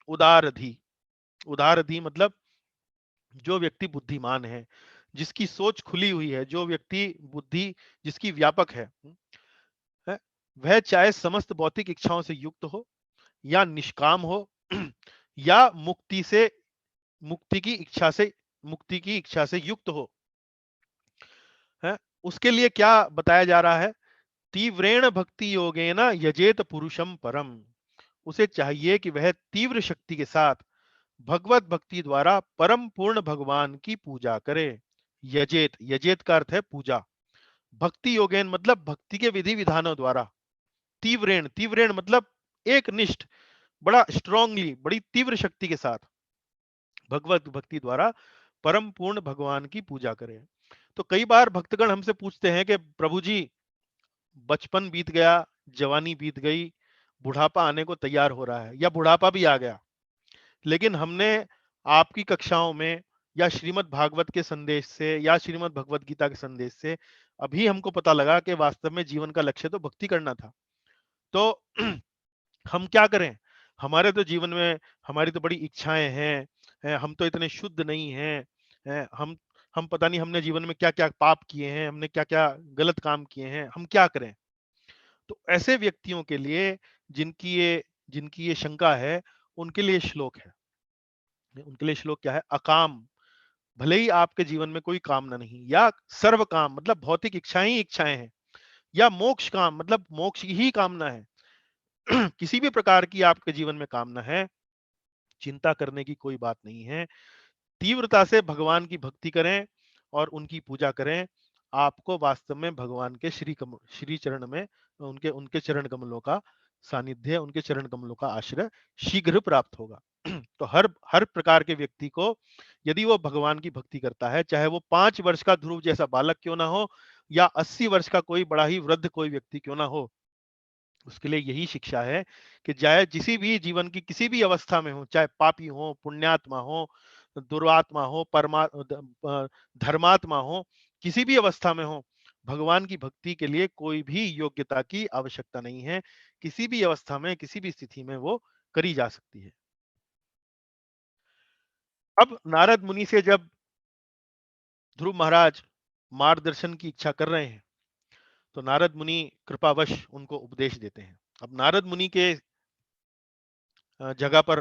Speaker 1: उदारधि, उदारधि मतलब जो व्यक्ति बुद्धिमान है, जिसकी सोच खुली हुई है, जो व्यक्ति बुद्धि जिसकी व्यापक है, वह चाहे समस्त भौतिक इच्छाओं से युक्त हो या निष्काम हो या मुक्ति की इच्छा से युक्त हो, है, उसके लिए क्या बताया जा रहा है? तीव्रेण भक्ति योगेन यजेत पुरुषम परम। उसे चाहिए कि वह तीव्र शक्ति के साथ भगवत भक्ति द्वारा परम पूर्ण भगवान की पूजा करे। यजेत, यजेत का अर्थ है पूजा। भक्ति योगेन मतलब भक्ति के विधि विधानों द्वारा। तीव्रेण, तीव्रेण मतलब एक निष्ठ, बड़ा स्ट्रांगली, बड़ी तीव्र शक्ति के साथ भगवत भक्ति द्वारा परम पूर्ण भगवान की पूजा करें। तो कई बार भक्तगण हमसे पूछते हैं कि प्रभु जी, बचपन बीत गया, जवानी बीत गई, बुढ़ापा आने को तैयार हो रहा है या बुढ़ापा भी आ गया, लेकिन हमने आपकी कक्षाओं में या श्रीमद् भागवत के संदेश से या श्रीमद् भगवत गीता के संदेश से अभी हमको पता लगा कि वास्तव में जीवन का लक्ष्य तो भक्ति करना था। तो हम क्या करें? हमारे तो जीवन में हमारी तो बड़ी इच्छाएं हैं, हम तो इतने शुद्ध नहीं हैं, हम पता नहीं हमने जीवन में क्या क्या पाप किए हैं, हमने क्या क्या गलत काम किए हैं, हम क्या करें? तो ऐसे व्यक्तियों के लिए, जिनकी ये शंका है, उनके लिए श्लोक है। उनके लिए श्लोक क्या है? अकाम, भले ही आपके जीवन में कोई कामना नहीं, या सर्व काम मतलब भौतिक इच्छाएं ही इच्छाएं हैं, या मोक्ष काम मतलब मोक्ष की ही कामना है। किसी भी प्रकार की आपके जीवन में कामना है, चिंता करने की कोई बात नहीं है। तीव्रता से भगवान की भक्ति करें और उनकी पूजा करें। आपको वास्तव में भगवान के श्री चरण में, उनके उनके चरण कमलों का सानिध्य, उनके चरण कमलों का आश्रय शीघ्र प्राप्त होगा। तो हर हर प्रकार के व्यक्ति को, यदि वो भगवान की भक्ति करता है, चाहे वो 5 वर्ष का ध्रुव जैसा बालक क्यों ना हो या 80 वर्ष का कोई बड़ा ही वृद्ध कोई व्यक्ति क्यों ना हो, उसके लिए यही शिक्षा है कि चाहे जिसी भी जीवन की किसी भी अवस्था में हो, चाहे पापी हो, पुण्यात्मा हो, दुर्वात्मा हो, धर्मात्मा हो, किसी भी अवस्था में हो, भगवान की भक्ति के लिए कोई भी योग्यता की आवश्यकता नहीं है। किसी भी अवस्था में, किसी भी स्थिति में वो करी जा सकती है। अब नारद मुनि से जब ध्रुव महाराज मार्गदर्शन की इच्छा कर रहे हैं, तो नारद मुनि कृपावश उनको उपदेश देते हैं। अब नारद मुनि के जगह पर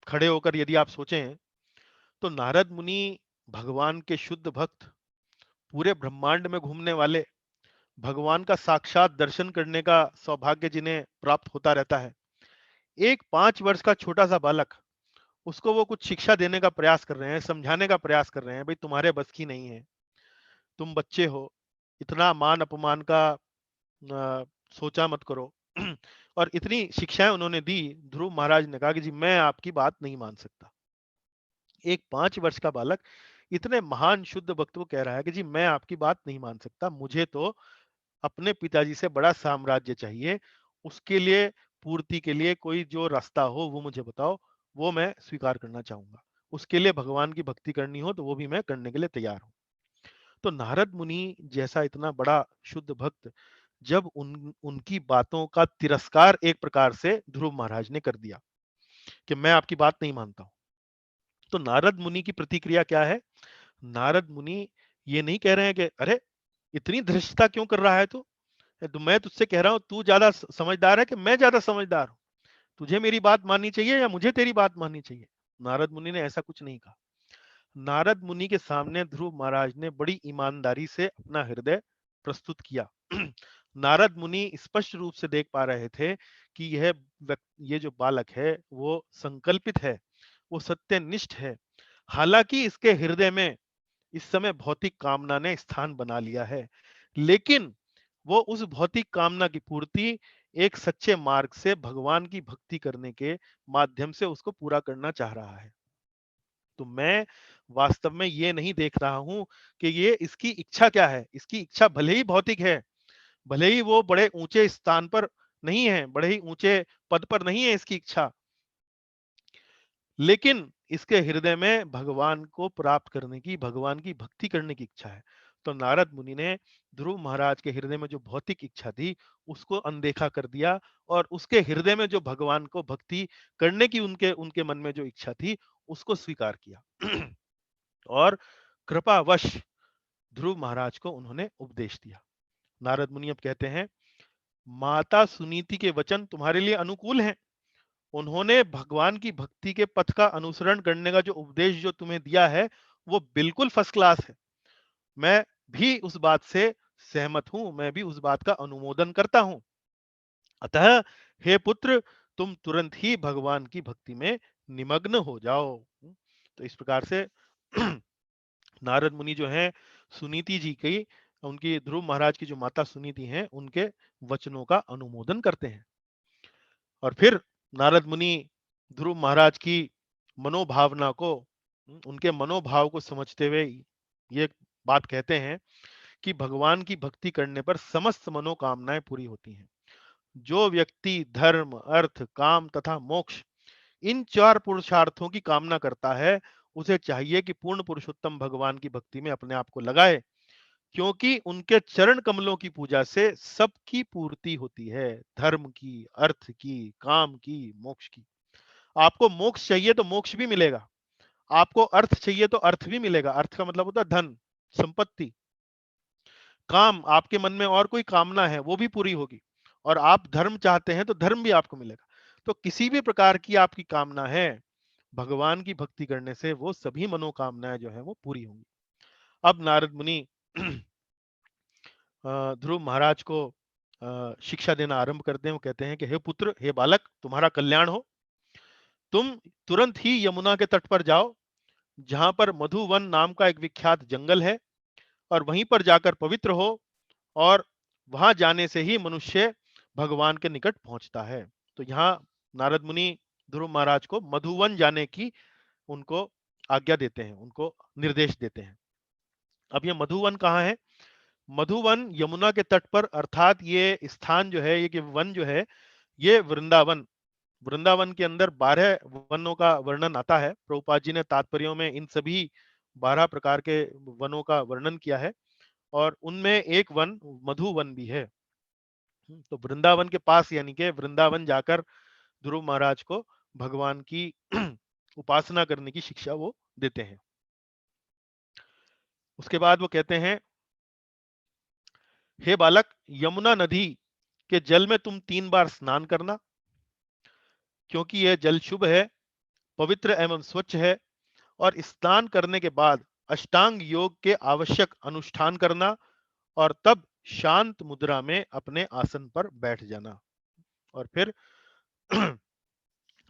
Speaker 1: खड़े होकर यदि आप सोचें, तो नारद मुनि भगवान के शुद्ध भक्त, पूरे ब्रह्मांड में घूमने वाले, भगवान का साक्षात दर्शन करने का सौभाग्य जिन्हें प्राप्त होता रहता है, एक 5 वर्ष का छोटा सा बालक, उसको वो कुछ शिक्षा देने का प्रयास कर रहे हैं, समझाने का प्रयास कर रहे हैं, भाई तुम्हारे बस की नहीं है, तुम बच्चे हो, इतना मान अपमान का सोचा मत करो। और इतनी शिक्षाएं उन्होंने दी। ध्रुव महाराज ने कहा कि जी मैं आपकी बात नहीं मान सकता। एक 5 वर्ष का बालक इतने महान शुद्ध भक्त को कह रहा है कि जी मैं आपकी बात नहीं मान सकता, मुझे तो अपने पिताजी से बड़ा साम्राज्य चाहिए, उसके लिए, पूर्ति के लिए कोई जो रास्ता हो वो मुझे बताओ, वो मैं स्वीकार करना चाहूंगा। उसके लिए भगवान की भक्ति करनी हो तो वो भी मैं करने के लिए तैयार हूं। तो नारद मुनि जैसा इतना बड़ा शुद्ध भक्त जब उनकी बातों का तिरस्कार एक प्रकार से ध्रुव महाराज ने कर दिया कि मैं आपकी बात नहीं मानता हूं, तो नारद मुनि की प्रतिक्रिया क्या है? नारद मुनि ये नहीं कह रहे हैं कि अरे इतनी धृष्टता क्यों कर रहा है तू? तो मैं तुझसे कह रहा हूं तू ज्यादा समझदार है कि मैं ज्यादा समझदार हूं? तुझे मेरी बात माननी चाहिए या मुझे तेरी बात माननी चाहिए? नारद मुनि ने ऐसा कुछ नहीं कहा। नारद मुनि के सामने ध्रुव महाराज ने बड़ी ईमानदारी से अपना हृदय प्रस्तुत किया। नारद मुनि स्पष्ट रूप से देख पा रहे थे कि ये जो बालक है वो संकल्पित है, वो सत्यनिष्ठ है। हालांकि इसके हृदय में इस समय भौतिक कामना ने स्थान बना लिया है, लेकिन वो उस भौतिक कामना की पूर्ति एक सच्चे मार्ग से भगवान की भक्ति करने के माध्यम से उसको पूरा करना चाह रहा है। तो मैं वास्तव में ये नहीं देख रहा हूं कि ये इसकी इच्छा क्या है। इसकी इच्छा भले ही भौतिक है, भले ही वो बड़े ऊंचे स्थान पर नहीं है, बड़े ही ऊंचे पद पर नहीं है इसकी इच्छा, लेकिन इसके हृदय में भगवान को प्राप्त करने की, भगवान की भक्ति करने की इच्छा है। तो नारद मुनि ने ध्रुव महाराज के हृदय में जो भौतिक इच्छा थी उसको अनदेखा कर दिया और उसके हृदय में जो भगवान को भक्ति करने की उनके उनके मन में जो इच्छा थी उसको स्वीकार किया। और कृपावश ध्रुव महाराज को उन्होंने उपदेश दिया। नारद मुनि अब कहते हैं, माता सुनीति के वचन तुम्हारे लिए अनुकूल हैं। उन्होंने भगवान की भक्ति के पथ का अनुसरण करने का जो उपदेश जो तुम्हें दिया है वो बिल्कुल फर्स्ट क्लास है। मैं भी उस बात से सहमत हूं, मैं भी उस बात का अनुमोदन करता हूं। अतः हे पुत्र, तुम तुरंत ही भगवान की भक्ति में निमग्न हो जाओ। तो इस प्रकार से नारद मुनि जो हैं सुनीति जी की, उनकी ध्रुव महाराज की जो माता सुनीति हैं उनके वचनों का अनुमोदन करते हैं। और फिर नारद मुनि ध्रुव महाराज की मनोभावना को, उनके मनोभाव को समझते हुए ये बात कहते हैं कि भगवान की भक्ति करने पर समस्त मनोकामनाएं पूरी होती हैं। जो व्यक्ति धर्म, अर्थ, काम तथा मोक्ष इन चार पुरुषार्थों की कामना करता है, उसे चाहिए कि पूर्ण पुरुषोत्तम भगवान की भक्ति में अपने आप को लगाए, क्योंकि उनके चरण कमलों की पूजा से सबकी पूर्ति होती है, धर्म की, अर्थ की, काम की, मोक्ष की। आपको मोक्ष चाहिए तो मोक्ष भी मिलेगा, आपको अर्थ चाहिए तो अर्थ भी मिलेगा। अर्थ का मतलब होता है धन, संपत्ति। काम, आपके मन में और कोई कामना है वो भी पूरी होगी, और आप धर्म चाहते हैं तो धर्म भी आपको मिलेगा। तो किसी भी प्रकार की आपकी कामना है, भगवान की भक्ति करने से वो सभी मनोकामनाएं जो है वो पूरी होंगी। अब नारद मुनि ध्रुव महाराज को शिक्षा देना आरंभ करते हैं। वो कहते हैं कि हे पुत्र, हे बालक, तुम्हारा कल्याण हो। तुम तुरंत ही यमुना के तट पर जाओ, जहां पर मधुवन नाम का एक विख्यात जंगल है, और वहीं पर जाकर पवित्र हो, और वहां जाने से ही मनुष्य भगवान के निकट पहुंचता है। तो यहाँ नारद मुनि ध्रुव महाराज को मधुवन जाने की उनको आज्ञा देते हैं, उनको निर्देश देते हैं। अब ये मधुवन कहाँ है? मधुवन यमुना के तट पर, अर्थात ये स्थान जो है, ये वन जो है, ये वृंदावन, वृंदावन के अंदर 12 वनों का वर्णन आता है। प्रभुपाद जी ने तात्पर्यों में इन सभी 12 प्रकार के वनों का वर्णन किया है, और उनमें एक वन मधुवन भी है। तो वृंदावन के पास, यानी कि वृंदावन जाकर ध्रुव महाराज को भगवान की उपासना करने की शिक्षा वो देते हैं। उसके बाद वो कहते हैं, हे बालक, यमुना नदी के जल में तुम 3 बार स्नान करना, क्योंकि यह जल शुभ है, पवित्र एवं स्वच्छ है। और स्नान करने के बाद अष्टांग योग के आवश्यक अनुष्ठान करना, और तब शांत मुद्रा में अपने आसन पर बैठ जाना। और फिर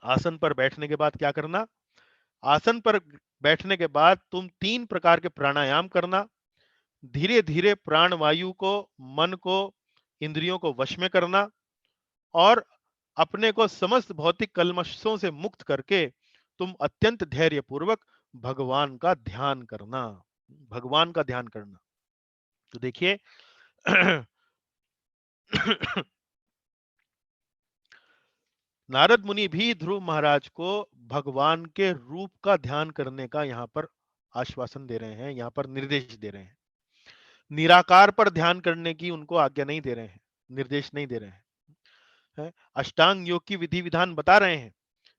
Speaker 1: आसन पर बैठने के बाद क्या करना? आसन पर बैठने के बाद तुम 3 प्रकार के प्राणायाम करना। धीरे धीरे प्राण वायु को, मन को, इंद्रियों को वश में करना, और अपने को समस्त भौतिक कल्मशों से मुक्त करके तुम अत्यंत धैर्य पूर्वक भगवान का ध्यान करना, भगवान का ध्यान करना। तो देखिए नारद मुनि भी ध्रुव महाराज को भगवान के रूप का ध्यान करने का यहाँ पर आश्वासन दे रहे हैं, यहाँ पर निर्देश दे रहे हैं। निराकार पर ध्यान करने की उनको आज्ञा नहीं दे रहे हैं, निर्देश नहीं दे रहे हैं, हैं? अष्टांग योग की विधि विधान बता रहे हैं,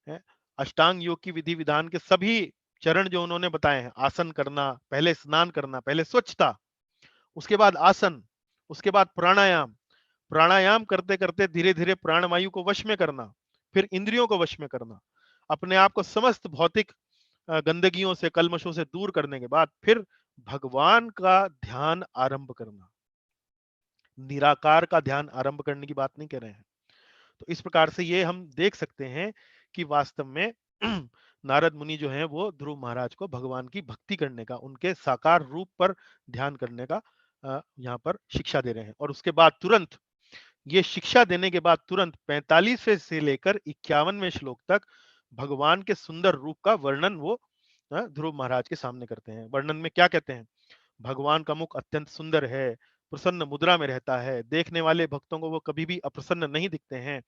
Speaker 1: हैं? अष्टांग योग की विधि विधान के सभी चरण जो उन्होंने बताए हैं, आसन करना, पहले स्नान करना, पहले स्वच्छता, उसके बाद आसन, उसके बाद प्राणायाम, प्राणायाम करते करते धीरे धीरे प्राणवायु को वश में करना, फिर इंद्रियों को वश में करना, अपने आप को समस्त भौतिक गंदगियों से, कलमशों से दूर करने के बाद फिर भगवान का ध्यान आरंभ करना। निराकार का ध्यान आरंभ करने की बात नहीं कर रहे हैं। तो इस प्रकार से ये हम देख सकते हैं कि वास्तव में नारद मुनि जो हैं वो ध्रुव महाराज को भगवान की भक्ति करने का, उनके साकार रूप पर ध्यान करने का यहाँ पर शिक्षा दे रहे हैं। और उसके बाद तुरंत, ये शिक्षा देने के बाद तुरंत 45वें से लेकर 51वें श्लोक तक भगवान के सुंदर रूप का वर्णन वो ध्रुव महाराज के सामने करते हैं। वर्णन में क्या कहते हैं? भगवान का मुख अत्यंत सुंदर है, प्रसन्न मुद्रा में रहता है, देखने वाले भक्तों को वो कभी भी अप्रसन्न नहीं दिखते हैं,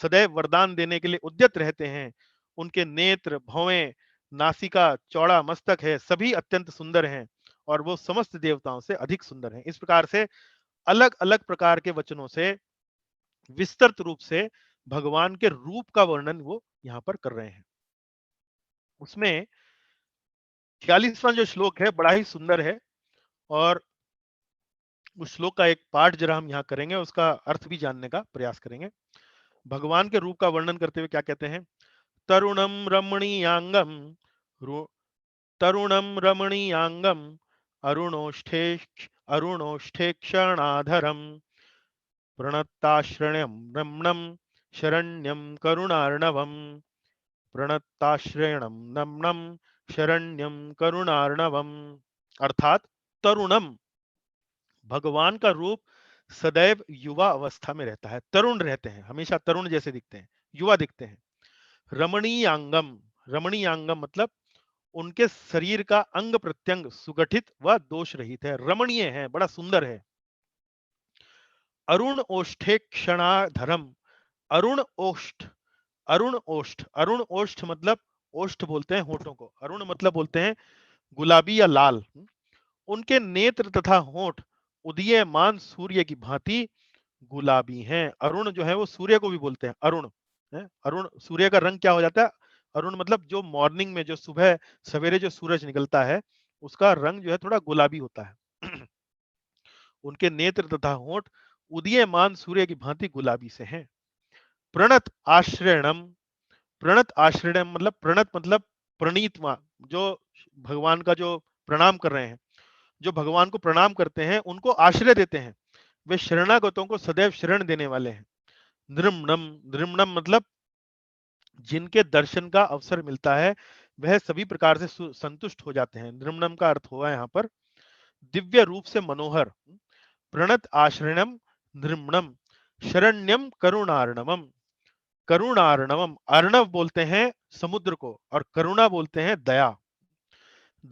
Speaker 1: सदैव वरदान देने के लिए उद्यत रहते हैं, उनके नेत्र, भौवें, नासिका, चौड़ा मस्तक है, सभी अत्यंत सुंदर हैं और वो समस्त देवताओं से अधिक सुंदर हैं। इस प्रकार से अलग अलग प्रकार के वचनों से विस्तृत रूप से भगवान के रूप का वर्णन वो यहाँ पर कर रहे हैं। उसमें 46वां जो श्लोक है बड़ा ही सुंदर है और उस श्लोक का एक पाठ जरा हम यहाँ करेंगे, उसका अर्थ भी जानने का प्रयास करेंगे। भगवान के रूप का वर्णन करते हुए क्या कहते हैं? तरुणम रमणीयांगम, तरुणम रमणीयांगम, अरुणोष्ठे अरुणोष्ठे क्षणाधरम, प्रणताश्रयम नम्नम शरण्यम करुणार्णवम, प्रणताश्रयणम नम्नम शरण्यम करुणार्णवम। अर्थात तरुणम, भगवान का रूप सदैव युवा अवस्था में रहता है, तरुण रहते हैं, हमेशा तरुण जैसे दिखते हैं, युवा दिखते हैं। रमणीयांगम, रमणीयांगम मतलब उनके शरीर का अंग प्रत्यंग सुगठित व दोष रहित है, रमणीय है, बड़ा सुंदर है। अरुण ओष्ठे क्षणाधरम, अरुण ओष्ठ, अरुण ओष्ठ, अरुण ओष्ठ मतलब ओष्ठ बोलते हैं होठों को, अरुण मतलब बोलते हैं गुलाबी या लाल। उनके नेत्र तथा होठ उदीयमान सूर्य की भांति गुलाबी हैं। अरुण जो है वो सूर्य को भी बोलते हैं अरुण है। अरुण, सूर्य का रंग क्या हो जाता है? अरुण मतलब जो मॉर्निंग में, जो सुबह सवेरे जो सूरज निकलता है उसका रंग जो है थोड़ा गुलाबी होता है। उनके नेत्र तथा होठ उदीयमान सूर्य की भांति गुलाबी से हैं। प्रणत आश्रयणम, प्रणत आश्रयणम मतलब, प्रणत मतलब प्रणीत, जो भगवान का जो प्रणाम कर रहे हैं, जो भगवान को प्रणाम करते हैं उनको आश्रय देते हैं, वे शरणागतों को सदैव शरण देने वाले हैं। नृम्णम, नृम्णम मतलब जिनके दर्शन का अवसर मिलता है वह सभी प्रकार से संतुष्ट हो जाते हैं। नृम्णम का अर्थ हुआ यहाँ पर दिव्य रूप से मनोहर। प्रणत आश्रयणम नृम्णम, शरण्यम करुणार्णवम, करुणार्णवम, अर्णव बोलते हैं समुद्र को और करुणा बोलते हैं दया।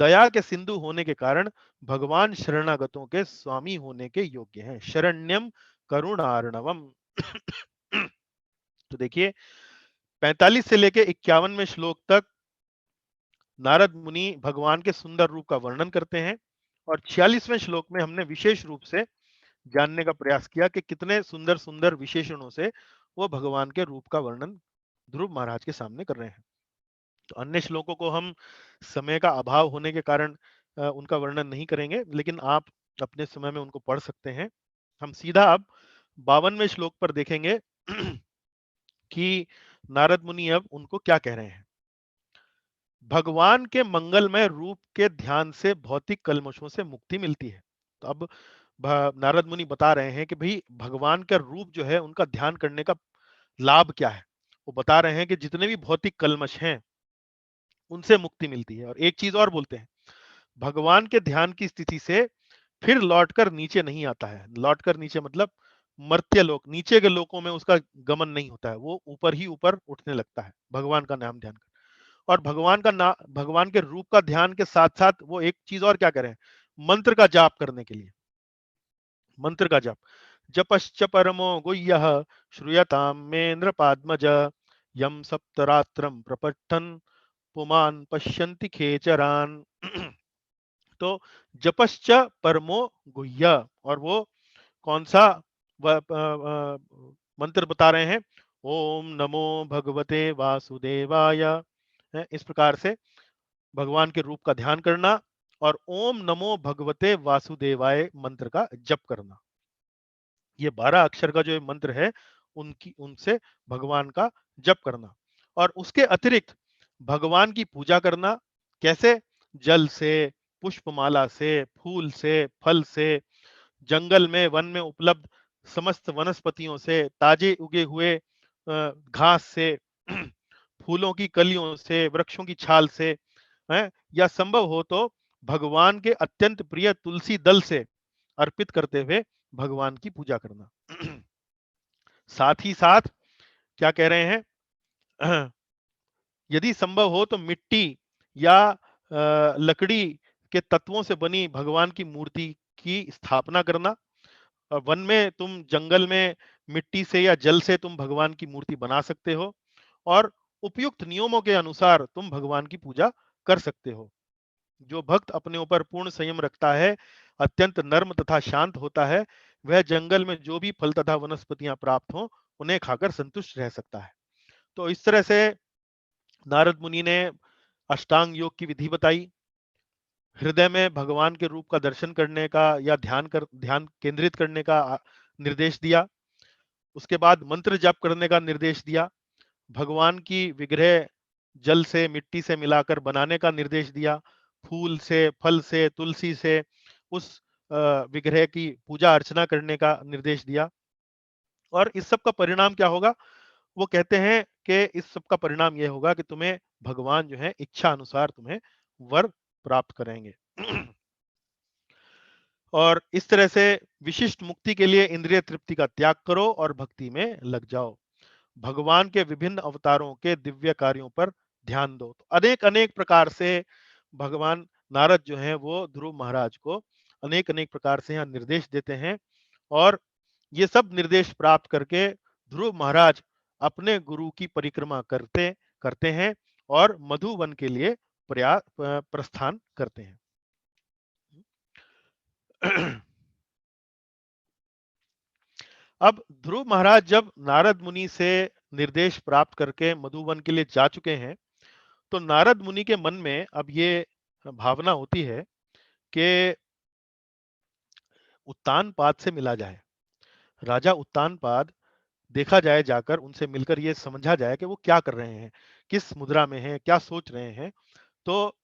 Speaker 1: दया के सिंधु होने के कारण भगवान शरणागतों के स्वामी होने के योग्य हैं। शरण्यम करुणार्णवम। तो देखिए 45 से लेके 51वें श्लोक तक नारद मुनि भगवान के सुंदर रूप का वर्णन करते हैं और 46वें श्लोक में हमने विशेष रूप से जानने का प्रयास किया कि कितने सुंदर सुंदर विशेषणों से वो भगवान के रूप का वर्णन ध्रुव महाराज के सामने कर रहे हैं। तो अन्य श्लोकों को हम समय का अभाव होने के कारण उनका वर्णन नहीं करेंगे, लेकिन आप अपने समय में उनको पढ़ सकते हैं। हम सीधा अब 52वें श्लोक पर देखेंगे कि नारद मुनि अब उनको क्या कह रहे हैं। भगवान के मंगलमय रूप के ध्यान से भौतिक कल्मशों से मुक्ति मिलती है। तो अब नारद मुनि बता रहे हैं कि भाई भगवान का रूप जो है उनका ध्यान करने का लाभ क्या है। वो बता रहे हैं कि जितने भी भौतिक कल्मश हैं उनसे मुक्ति मिलती है। और एक चीज और बोलते हैं, भगवान के ध्यान की स्थिति से फिर लौटकर नीचे नहीं आता है। लौटकर नीचे मतलब मर्त्य लोक, नीचे के लोकों में उसका गमन नहीं होता है, वो ऊपर ही ऊपर उठने लगता है भगवान का नाम ध्यान कर। और भगवान के रूप का ध्यान के साथ साथ वो एक चीज और क्या करें, मंत्र का जाप करने के लिए, मंत्र का जाप। जपश्च परमो गुह्यः श्रूयताम मेन्द्र पाद्मज, यम सप्तरात्रम प्रपठन पुमान पश्यन्ति खेचरान। तो जपश्च परमो गुह्य, और वो कौन सा मंत्र बता रहे हैं? ओम नमो भगवते वासुदेवाय। इस प्रकार से भगवान के रूप का ध्यान करना और ओम नमो भगवते वासुदेवाय मंत्र का जप करना। ये 12 अक्षर का जो मंत्र है उनसे भगवान का जप करना। और उसके अतिरिक्त भगवान की पूजा करना। कैसे? जल से, पुष्पमाला से, फूल से, फल से, जंगल में, वन में उपलब्ध समस्त वनस्पतियों से, ताजे उगे हुए घास से, फूलों की कलियों से, वृक्षों की छाल से, है, या संभव हो तो भगवान के अत्यंत प्रिय तुलसी दल से अर्पित करते हुए भगवान की पूजा करना। साथ ही साथ क्या कह रहे हैं? यदि संभव हो तो मिट्टी या लकड़ी के तत्वों से बनी भगवान की मूर्ति की स्थापना करना। वन में तुम, जंगल में मिट्टी से या जल से तुम भगवान की मूर्ति बना सकते हो और उपयुक्त नियमों के अनुसार तुम भगवान की पूजा कर सकते हो। जो भक्त अपने ऊपर पूर्ण संयम रखता है, अत्यंत नर्म तथा शांत होता है, वह जंगल में जो भी फल तथा वनस्पतियां प्राप्त हो उन्हें खाकर संतुष्ट रह सकता है। तो इस तरह से नारद मुनि ने अष्टांग योग की विधि बताई, हृदय में भगवान के रूप का दर्शन करने का या ध्यान केंद्रित करने का निर्देश दिया। उसके बाद मंत्र जाप करने का निर्देश दिया, भगवान की विग्रह जल से, मिट्टी से मिलाकर बनाने का निर्देश दिया, फूल से, फल से, तुलसी से उस विग्रह की पूजा अर्चना करने का निर्देश दिया। और इस सब का परिणाम क्या होगा? वो कहते हैं कि इस सब का परिणाम यह होगा कि तुम्हें भगवान जो है इच्छा अनुसार तुम्हें वर प्राप्त करेंगे। और इस तरह से विशिष्ट मुक्ति के लिए इंद्रिय तृप्ति का त्याग करो और भक्ति में लग जाओ। भगवान के विभिन्न अवतारों के दिव्य कार्यों पर ध्यान दो। तो अनेक अनेक प्रकार से भगवान नारद जो हैं वो ध्रुव महाराज को अनेक अनेक प्रकार से यहाँ निर्देश देते हैं। और ये सब निर्देश प्राप्त करके ध्रुव महाराज अपने गुरु की परिक्रमा करते करते हैं और मधुवन के लिए प्रस्थान करते हैं। अब ध्रुव महाराज जब नारद मुनि से निर्देश प्राप्त करके मधुवन के लिए जा चुके हैं, तो नारद मुनि के मन में अब ये भावना होती है कि उत्तानपाद से मिला जाए। राजा उत्तानपाद देखा जाए, जाकर उनसे मिलकर ये समझा जाए कि वो क्या कर रहे हैं, किस मुद्रा में हैं, क्या सोच रहे हैं। तो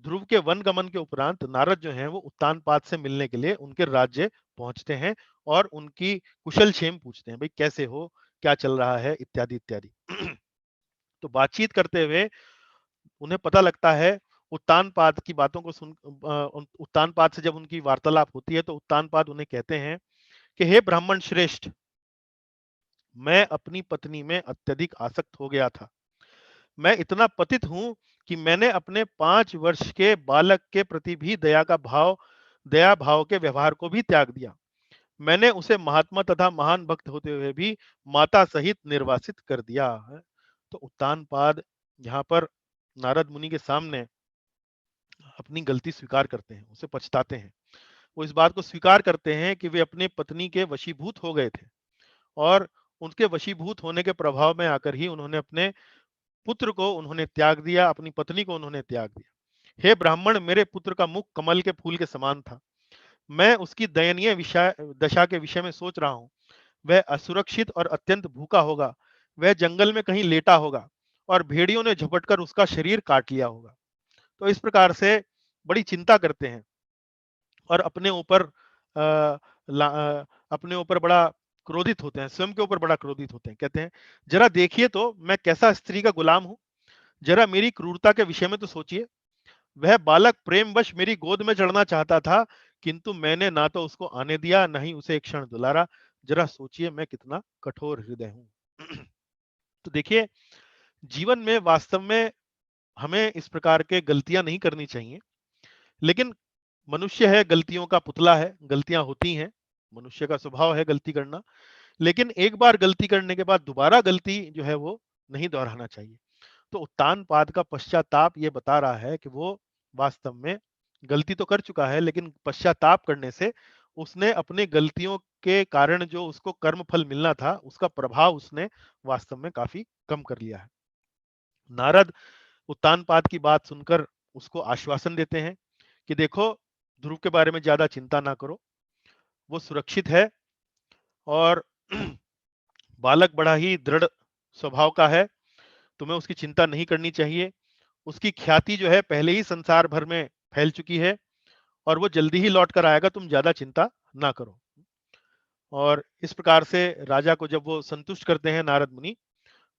Speaker 1: ध्रुव के वन गमन के उपरांत नारद जो हैं वो उत्तानपाद से मिलने के लिए उनके राज्य पहुंचते हैं और उनकी कुशल क्षेम पूछते हैं, भाई कैसे हो, क्या चल रहा है, इत्यादि इत्यादि। तो बातचीत करते हुए उन्हें पता लगता है, उत्तानपाद की बातों को उत्तानपाद से जब उनकी वार्तालाप होती है तो उत्तानपाद उन्हें कहते हैं कि हे ब्राह्मण श्रेष्ठ, मैं अपनी पत्नी में अत्यधिक आसक्त हो गया था। मैं इतना पतित हूं कि मैंने अपने 5 वर्ष के बालक के प्रति भी दया भाव के व्यवहार को भी त्याग दिया। मैंने उसे महात्मा तथा महान भक्त होते हुए भी माता सहित निर्वासित कर दिया है। तो उत्तानपाद यहाँ पर नारद मुनि के सामने अपनी गलती स्वीकार करते हैं, उसे पछताते हैं। वो इस बात को स्वीकार करते हैं कि वे अपने पत्नी के वशीभूत हो गए थे और उनके वशीभूत होने के प्रभाव में आकर ही उन्होंने अपने पुत्र को उन्होंने त्याग दिया, अपनी पत्नी को उन्होंने त्याग दिया। हे ब्राह्मण, मेरे पुत्र का मुख कमल के फूल के समान था। मैं उसकी दयनीय दशा के विषय में सोच रहा हूँ। वह असुरक्षित और अत्यंत भूखा होगा। वह जंगल में कहीं लेटा होगा और भेड़ियों ने झपटकर उसका शरीर काट लिया होगा। तो इस प्रकार से बड़ी चिंता करते हैं और अपने ऊपर बड़ा क्रोधित होते हैं, स्वयं के ऊपर बड़ा क्रोधित होते हैं। कहते हैं, जरा देखिए तो मैं कैसा स्त्री का गुलाम हूं, जरा मेरी क्रूरता के विषय में तो सोचिए। वह बालक प्रेमवश मेरी गोद में चढ़ना चाहता था, किंतु मैंने ना तो उसको आने दिया, न ही उसे एक क्षण दुलारा। जरा सोचिए मैं कितना कठोर हृदय हूं। तो देखिए, जीवन में वास्तव में हमें इस प्रकार के गलतियां नहीं करनी चाहिए, लेकिन मनुष्य है, गलतियों का पुतला है, गलतियां होती हैं, मनुष्य का स्वभाव है गलती करना। लेकिन एक बार गलती करने के बाद दोबारा गलती जो है वो नहीं दोहराना चाहिए। तो उत्तानपाद का पश्चाताप ये बता रहा है कि वो वास्तव में गलती तो कर चुका है, लेकिन पश्चाताप करने से उसने अपने गलतियों के कारण जो उसको कर्म फल मिलना था, उसका प्रभाव उसने वास्तव में काफी कम कर लिया है। नारद उत्तानपाद की बात सुनकर उसको आश्वासन देते हैं कि देखो, ध्रुव के बारे में ज्यादा चिंता ना करो, वो सुरक्षित है और बालक बड़ा ही दृढ़ स्वभाव का है, तुम्हें उसकी चिंता नहीं करनी चाहिए। उसकी ख्याति जो है पहले ही संसार भर में फैल चुकी है और वो जल्दी ही लौट कर आएगा, तुम ज्यादा चिंता ना करो। और इस प्रकार से राजा को जब वो संतुष्ट करते हैं नारद मुनि,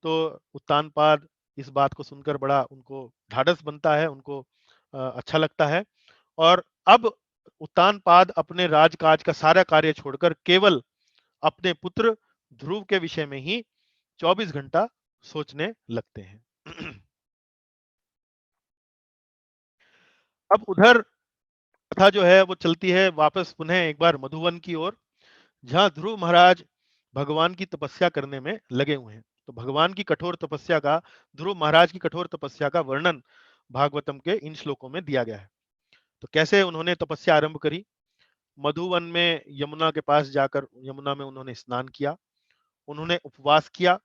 Speaker 1: तो उत्तानपाद इस बात को सुनकर बड़ा उनको ढाढ़स बनता है, उनको अच्छा लगता है। और अब उत्तानपाद अपने राजकाज का सारा कार्य छोड़कर केवल अपने पुत्र ध्रुव के विषय में ही 24 घंटा सोचने लगते हैं। अब उधर कथा जो है वो चलती है वापस पुनः एक बार मधुवन की ओर, जहां ध्रुव महाराज भगवान की तपस्या करने में लगे हुए हैं। तो भगवान की कठोर तपस्या का, ध्रुव महाराज की कठोर तपस्या का वर्णन भागवतम के इन श्लोकों में दिया गया है। तो कैसे उन्होंने तपस्या आरंभ करी। मधुवन में यमुना के पास जाकर यमुना में उन्होंने स्नान किया, उन्होंने उपवास किया।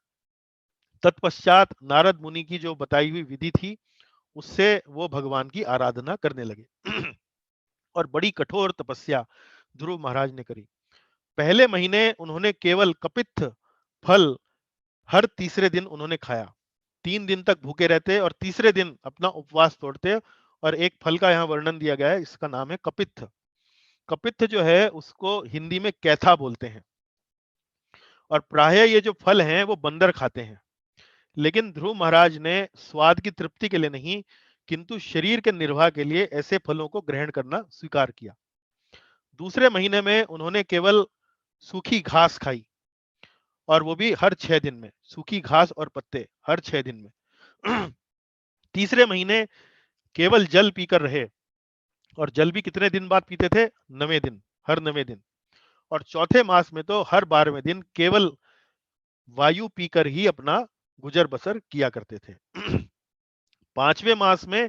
Speaker 1: तत्पश्चात नारद मुनि की जो बताई हुई विधि थी, उससे वो भगवान की आराधना करने लगे। और बड़ी कठोर तपस्या ध्रुव महाराज ने करी। पहले महीने उन्होंने केवल कपित्थ फल हर तीसरे दिन उन्होंने खाया। 3 दिन तक भूखे रहते और तीसरे दिन अपना उपवास तोड़ते। और एक फल का यहाँ वर्णन दिया गया है, इसका नाम है कपित्थ। कपित्थ जो है उसको हिंदी में कैथा बोलते हैं। और प्रायः ये जो फल हैं वो बंदर खाते हैं। लेकिन ध्रुव महाराज ने स्वाद की तृप्ति के लिए नहीं, किंतु शरीर के निर्वाह के लिए ऐसे फलों को ग्रहण करना स्वीकार किया। दूसरे महीने में उन्होंने केवल सूखी घास खाई, और वो भी हर 6 दिन में, सूखी घास और पत्ते हर 6 दिन में। तीसरे महीने केवल जल पीकर रहे, और जल भी कितने दिन बाद पीते थे? 9वें दिन, हर 9वें दिन। और चौथे मास में तो हर 12वें दिन केवल वायु पीकर ही अपना गुजर बसर किया करते थे। 5वें मास में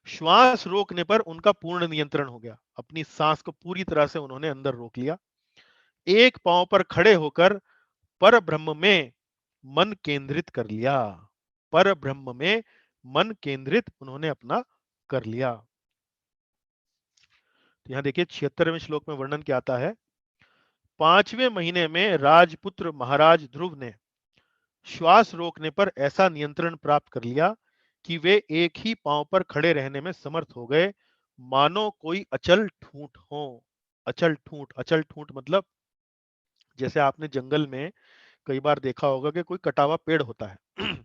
Speaker 1: श्वास रोकने पर उनका पूर्ण नियंत्रण हो गया, अपनी सांस को पूरी तरह से उन्होंने अंदर रोक लिया। एक पांव पर खड़े होकर पर ब्रह्म में मन केंद्रित कर लिया। पर ब्रह्म में मन केंद्रित उन्होंने अपना कर लिया। तो यहां देखिए 76वें श्लोक में वर्णन क्या आता है। 5वें महीने में राजपुत्र महाराज ध्रुव ने श्वास रोकने पर ऐसा नियंत्रण प्राप्त कर लिया कि वे एक ही पांव पर खड़े रहने में समर्थ हो गए, मानो कोई अचल ठूंठ हो। अचल ठूंठ, अचल ठूंठ मतलब जैसे आपने जंगल में कई बार देखा होगा कि कोई कटा हुआ पेड़ होता है।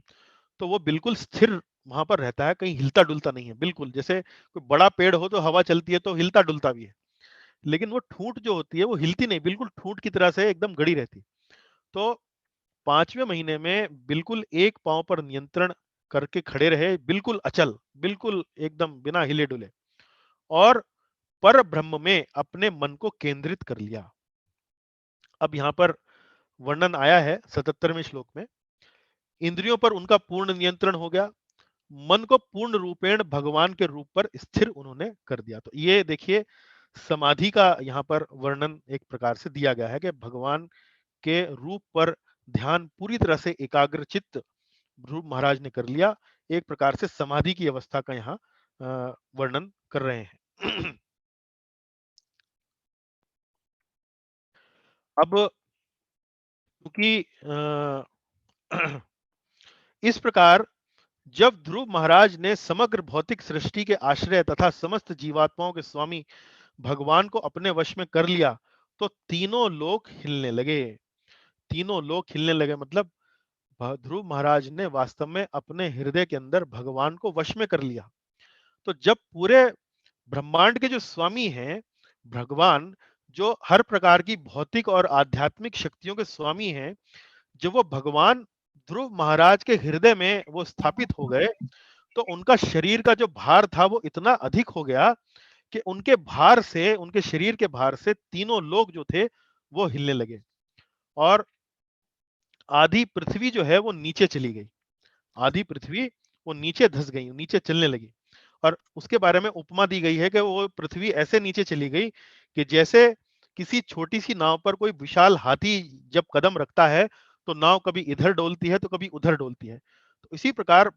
Speaker 1: तो वो बिल्कुल स्थिर वहां पर रहता है, कहीं हिलता डुलता नहीं है। बिल्कुल जैसे कोई बड़ा पेड़ हो तो हवा चलती है तो हिलता डुलता भी है, लेकिन वो ठूंठ जो होती है वो हिलती नहीं, बिल्कुल ठूंठ की तरह से एकदम गड़ी रहती। तो 5वें महीने में बिल्कुल एक पांव पर नियंत्रण करके खड़े रहे, बिल्कुल अचल, बिल्कुल एकदम बिना हिले डुले, और पर ब्रह्म में अपने मन को केंद्रित कर लिया। अब यहां पर वर्णन आया है 77वें श्लोक में, इंद्रियों पर उनका पूर्ण नियंत्रण हो गया, मन को पूर्ण रूपेण भगवान के रूप पर स्थिर उन्होंने कर दिया। तो ये देखिए समाधि का यहाँ पर वर्णन एक प्रकार से दिया गया है कि भगवान के रूप पर ध्यान पूरी तरह से एकाग्र चित्त ध्रुव महाराज ने कर लिया। एक प्रकार से समाधि की अवस्था का यहाँ वर्णन कर रहे हैं। अब क्योंकि इस प्रकार जब ध्रुव महाराज ने समग्र भौतिक सृष्टि के आश्रय तथा समस्त जीवात्माओं के स्वामी भगवान को अपने वश में कर लिया, तो तीनों लोक हिलने लगे। तीनों लोक हिलने लगे मतलब ध्रुव महाराज ने वास्तव में अपने हृदय के अंदर भगवान को वश में कर लिया। तो जब पूरे ब्रह्मांड के जो स्वामी हैं भगवान, जो हर प्रकार की भौतिक और आध्यात्मिक शक्तियों के स्वामी हैं, जब वो भगवान ध्रुव महाराज के हृदय में वो स्थापित हो गए, तो उनका शरीर का जो भार था वो इतना अधिक हो गया कि उनके भार से, उनके शरीर के भार से तीनों लोग जो थे वो हिलने लगे। और आधी पृथ्वी जो है वो नीचे चली गई, आधी पृथ्वी वो नीचे धस गई, नीचे चलने लगी। और उसके बारे में उपमा दी गई है कि वो पृथ्वी ऐसे नीचे चली गई कि जैसे किसी छोटी सी नाव पर कोई विशाल हाथी जब कदम रखता है तो नाव कभी इधर डोलती है तो कभी उधर डोलती है। तो इसी प्रकार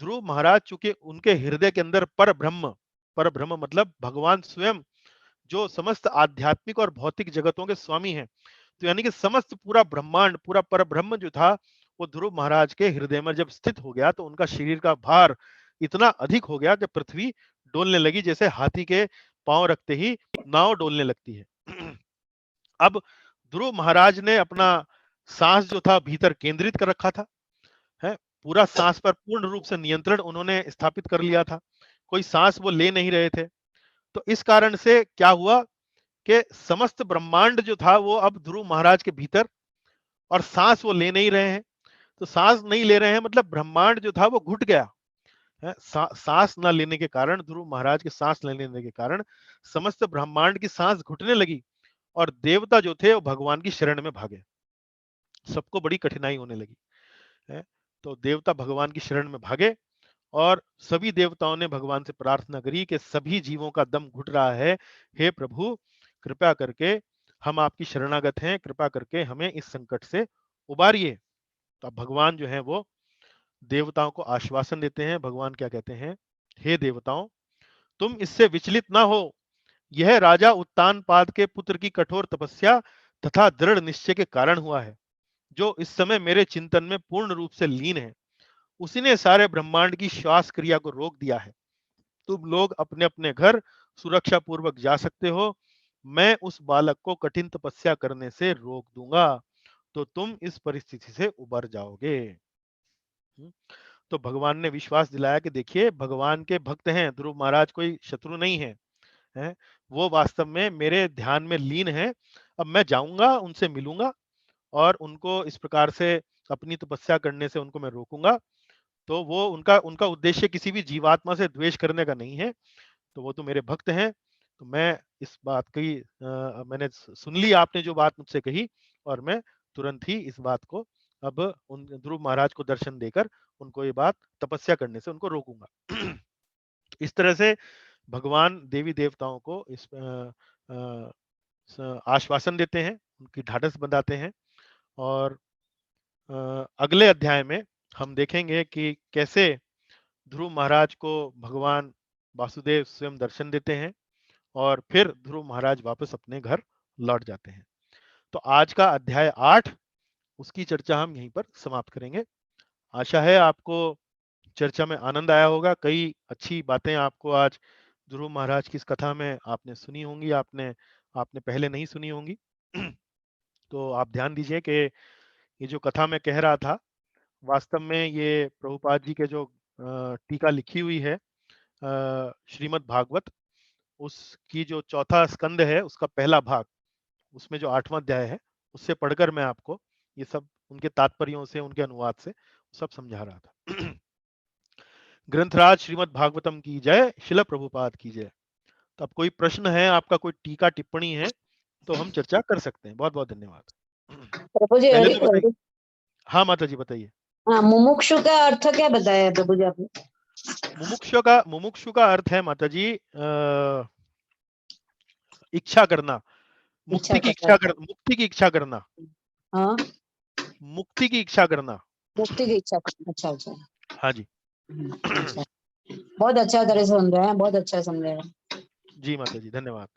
Speaker 1: ध्रुव महाराज, चूंकि उनके हृदय के अंदर पर ब्रह्म मतलब भगवान स्वयं, जो समस्त आध्यात्मिक और भौतिक जगतों के स्वामी हैं, तो यानी कि समस्त पूरा ब्रह्मांड, पूरा पर ब्रह्म जो था वो ध्रुव महाराज के हृदय में जब स्थित हो गया तो उनका शरीर का भार इतना अधिक हो गया कि पृथ्वी डोलने लगी, जैसे हाथी के पांव रखते ही नाव डोलने लगती है। अब ध्रुव महाराज ने अपना सांस जो था भीतर केंद्रित कर रखा था, है, पूरा सांस पर पूर्ण रूप से नियंत्रण उन्होंने स्थापित कर लिया था, कोई सांस वो ले नहीं रहे थे। तो इस कारण से क्या हुआ कि समस्त ब्रह्मांड जो था वो अब ध्रुव महाराज के भीतर, और सांस वो ले नहीं रहे हैं। तो सांस नहीं ले रहे हैं मतलब ब्रह्मांड जो था वो घुट गया है। सांस ना लेने के कारण, ध्रुव महाराज के सांस न लेने के कारण समस्त ब्रह्मांड की सांस घुटने लगी और देवता जो थे वो भगवान की शरण में भागे। सबको बड़ी कठिनाई होने लगी है। तो देवता भगवान की शरण में भागे और सभी देवताओं ने भगवान से प्रार्थना करी कि सभी जीवों का दम घुट रहा है, हे प्रभु कृपया करके हम आपकी शरणागत हैं, कृपा करके हमें इस संकट से उबारिए। तो अब भगवान जो है वो देवताओं को आश्वासन देते हैं। भगवान क्या कहते हैं, हे देवताओं तुम इससे विचलित ना हो, यह राजा उत्तानपाद के पुत्र की कठोर तपस्या तथा दृढ़ निश्चय के कारण हुआ है, जो इस समय मेरे चिंतन में पूर्ण रूप से लीन है। उसी ने सारे ब्रह्मांड की श्वास क्रिया को रोक दिया है। तुम लोग अपने अपने घर सुरक्षा पूर्वक जा सकते हो। मैं उस बालक को कठिन तपस्या करने से रोक दूंगा, तो तुम इस परिस्थिति से उबर जाओगे। तो भगवान ने विश्वास दिलाया कि देखिए भगवान के भक्त हैं, ध्रुव महाराज कोई शत्रु नहीं है, हैं, वो वास्तव में मेरे ध्यान में लीन है। अब मैं जाऊंगा, उनसे मिलूंगा और उनको इस प्रकार से अपनी तपस्या करने से उनको मैं रोकूंगा। तो वो उनका उनका उद्देश्य किसी भी जीवात्मा से द्वेष करने का नहीं है, तो वो तो मेरे भक्त हैं। तो मैं इस बात की मैंने सुन ली आपने जो बात मुझसे कही, और मैं तुरंत ही इस बात को अब उन ध्रुव महाराज को दर्शन देकर उनको ये बात तपस्या करने से उनको रोकूंगा। इस तरह से भगवान देवी देवताओं को इस आश्वासन देते हैं, उनकी ढाढ़स बंधाते हैं। और अगले अध्याय में हम देखेंगे कि कैसे ध्रुव महाराज को भगवान वासुदेव स्वयं दर्शन देते हैं और फिर ध्रुव महाराज वापस अपने घर लौट जाते हैं। तो आज का अध्याय 8, उसकी चर्चा हम यहीं पर समाप्त करेंगे। आशा है आपको चर्चा में आनंद आया होगा। कई अच्छी बातें आपको आज ध्रुव महाराज की इस कथा में आपने सुनी होंगी, आपने आपने पहले नहीं सुनी होंगी। तो आप ध्यान दीजिए कि ये जो कथा मैं कह रहा था, वास्तव में ये प्रभुपाद जी के जो टीका लिखी हुई है श्रीमद् भागवत, उसकी जो चौथा स्कंद है उसका पहला भाग, उसमें जो 8वां अध्याय है, उससे पढ़कर मैं आपको ये सब उनके तात्पर्यों से, उनके अनुवाद से सब समझा रहा था। ग्रंथराज श्रीमद् भागवतम की जय, शिल प्रभुपाद की जय। तो अब कोई प्रश्न है आपका, कोई टीका टिप्पणी है तो हम चर्चा कर सकते हैं। बहुत बहुत धन्यवाद।
Speaker 2: प्रभु जी
Speaker 1: पहले तो बताइए। हाँ माता जी बताइए।
Speaker 2: हाँ, मुमुक्षु का अर्थ क्या बताया प्रभु जी आपने?
Speaker 1: मुमुक्षु का अर्थ है माता जी इच्छा करना,
Speaker 2: इच्छा करना।
Speaker 1: मुक्ति की इच्छा करना,
Speaker 2: हाँ,
Speaker 1: मुक्ति की इच्छा करना।
Speaker 2: मुक्ति की इच्छा करना। अच्छा अच्छा।
Speaker 1: हाँ जी।
Speaker 2: अच्छा, बहुत अच्छा तरह से समझ रहे हैं, बहुत अच्छा समझ रहे हैं।
Speaker 1: जी माता जी धन्यवाद।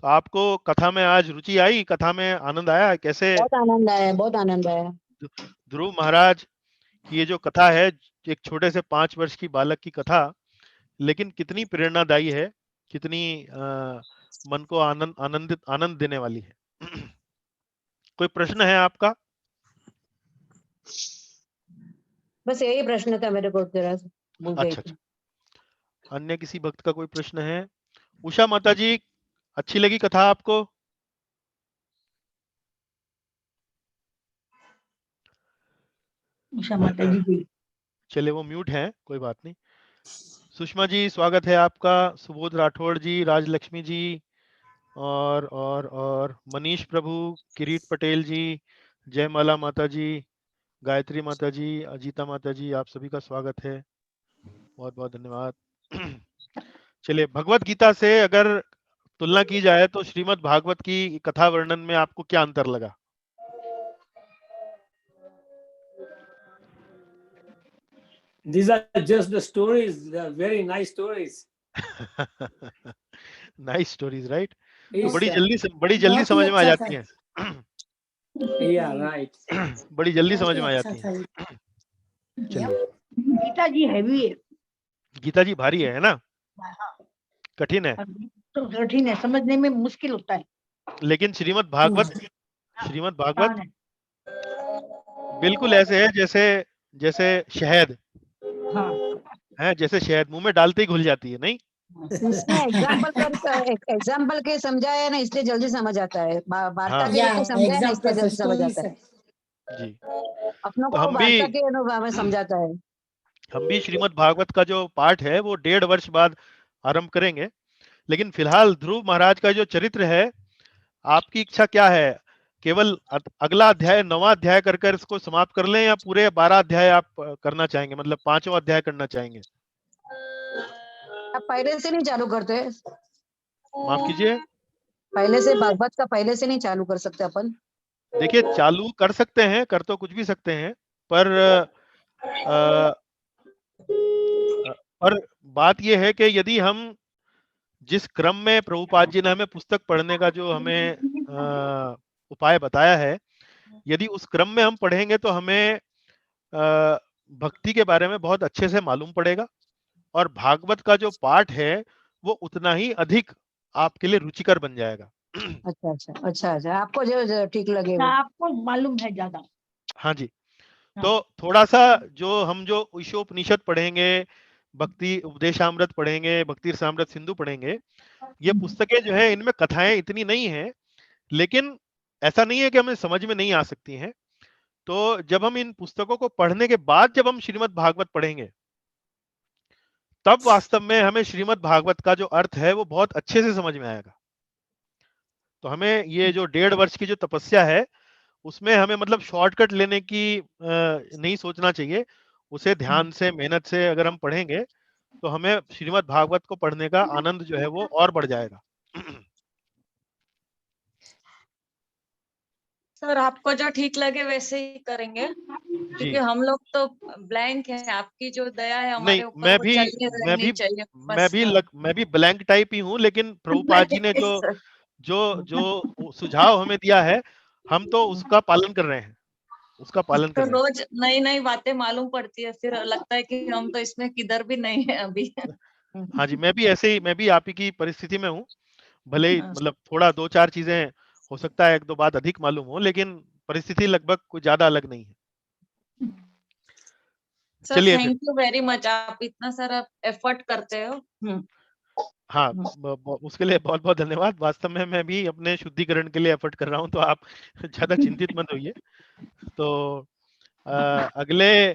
Speaker 1: तो आपको कथा में आज रुचि आई, कथा में आनंद आया? कैसे
Speaker 2: बहुत आनंद आया, बहुत आनंद आया।
Speaker 1: ध्रुव महाराज की ये जो कथा है, एक छोटे से 5 वर्ष की बालक की कथा, लेकिन कितनी प्रेरणादायी है, कितनी मन को आनंद देने वाली है। कोई प्रश्न है आपका?
Speaker 2: बस यही प्रश्न था मेरे को, जरा भूल गई
Speaker 1: अच्छा
Speaker 2: थी।
Speaker 1: अच्छा। अन्य किसी भक्त का कोई प्रश्न है? उषा माता जी, अच्छी लगी कथा आपको?
Speaker 2: उषा माता जी
Speaker 1: चले वो म्यूट है, कोई बात नहीं। सुषमा जी स्वागत है आपका, सुबोध राठौड़ जी, राजलक्ष्मी जी, और मनीष प्रभु, किरीट पटेल जी, जयमाला माता जी, गायत्री माता जी, अजीता माता जी, आप सभी का स्वागत है। बहुत बहुत धन्यवाद। चलिए, भगवत गीता से अगर तुलना की जाए तो श्रीमद् भागवत की कथा वर्णन में आपको क्या अंतर लगा?
Speaker 3: These are just the stories. They are very nice stories.
Speaker 1: Nice stories, right? तो
Speaker 3: Yes,
Speaker 1: बड़ी
Speaker 3: sir.
Speaker 1: जल्दी समझ में आ जाती हैं।
Speaker 3: Yeah, right.
Speaker 1: बड़ी जल्दी समझ में आ जाती हैं। चलिए,
Speaker 2: गीता जी हैवी है।
Speaker 1: गीता जी भारी है ना? कठिन है।
Speaker 2: तो कठिन है, समझने में मुश्किल होता है।
Speaker 1: लेकिन श्रीमद् भागवत बिल्कुल ऐसे है जैसे शहद
Speaker 2: हाँ,
Speaker 1: है, जैसे शहद मुंह में डालते ही घुल जाती है, नहीं?
Speaker 2: उसने एग्जाम्पल के समझाया है ना, इसलिए जल्दी समझ आता है। वार्ता
Speaker 1: हाँ।
Speaker 2: के लिए समझाया ना, इसलिए जल्दी समझ आता है।
Speaker 1: जी।
Speaker 2: अपनों
Speaker 1: तो
Speaker 2: को वार्ता के अनुभव में समझाता है।
Speaker 1: हम भी श्रीमद् भागवत का जो पाठ है वो 1.5 वर्ष बाद आरंभ करेंगे। लेकिन फिलहाल ध्रुव महाराज का जो चरित्र है, आपकी इच्छा क्या है? केवल अगला अध्याय 9वां अध्याय कर इसको समाप्त कर लें, या पूरे 12 अध्याय आप करना चाहेंगे, मतलब 5वां अध्याय करना चाहेंगे?
Speaker 2: आप पहले से नहीं चालू करते?
Speaker 1: माफ कीजिए,
Speaker 2: पहले से भागवत का पहले से नहीं चालू कर सकते अपन?
Speaker 1: देखिए चालू कर सकते हैं, कर तो कुछ भी सकते हैं, पर और बात यह है कि यदि हम जिस क्रम में प्रभुपाद जी ने हमें पुस्तक पढ़ने का जो हमें उपाय बताया है, यदि उस क्रम में हम पढ़ेंगे तो हमें भक्ति के बारे में बहुत अच्छे से मालूम पड़ेगा, और भागवत का जो पाठ है वो उतना ही अधिक आपके लिए रुचिकर बन जाएगा।
Speaker 2: अच्छा, आपको जो ठीक लगे वो। आपको मालूम है ज्यादा।
Speaker 1: हाँ जी।
Speaker 2: हाँ।
Speaker 1: तो थोड़ा सा जो ईशोपनिषद पढ़ेंगे, भक्ति उपदेशामृत पढ़ेंगे, भक्ति रसामृत सिंधु पढ़ेंगे, ये पुस्तकें जो है इनमें कथाएं इतनी नहीं है, लेकिन ऐसा नहीं है कि हमें समझ में नहीं आ सकती हैं। तो जब हम इन पुस्तकों को पढ़ने के बाद जब हम श्रीमद् भागवत पढ़ेंगे, तब वास्तव में हमें श्रीमद् भागवत का जो अर्थ है वो बहुत अच्छे से समझ में आएगा। तो हमें ये जो 1.5 वर्ष की जो तपस्या है, उसमें हमें मतलब शॉर्टकट लेने की नहीं सोचना चाहिए। उसे ध्यान से, मेहनत से अगर हम पढ़ेंगे तो हमें श्रीमद् भागवत को पढ़ने का आनंद जो है वो और बढ़ जाएगा।
Speaker 4: सर, आपको जो ठीक लगे वैसे ही करेंगे, क्योंकि हम लोग तो ब्लैंक हैं। आपकी जो दया है
Speaker 1: नहीं,
Speaker 4: हमारे ऊपर वो चलनी रहनी चाहिए बस।
Speaker 1: मैं भी ब्लैंक टाइप ही हूँ, लेकिन प्रभुपाद जी ने जो सुझाव हमें दिया है, हम तो उसका पालन कर रहे हैं, उसका पालन कर
Speaker 4: तो
Speaker 1: रहे हैं।
Speaker 4: रोज नई नई बातें मालूम पड़ती है, फिर लगता है कि हम तो इसमें किधर भी नहीं है अभी।
Speaker 1: हाँ जी, मैं भी आप ही की परिस्थिति में हूँ। भले ही मतलब थोड़ा 2-4 चीजें हो सकता है 1-2 बात अधिक मालूम हो, लेकिन परिस्थिति लगभग कुछ ज्यादा अलग नहीं है।
Speaker 4: सर,
Speaker 1: चलिए फिर।
Speaker 4: थैंक यू वेरी मच, आप इतना सारा एफर्ट करते हो।
Speaker 1: हाँ, उसके लिए बहुत बहुत धन्यवाद। वास्तव में मैं भी अपने शुद्धिकरण के लिए एफर्ट कर रहा हूँ, तो आप ज्यादा चिंतित मत होइए। तो अगले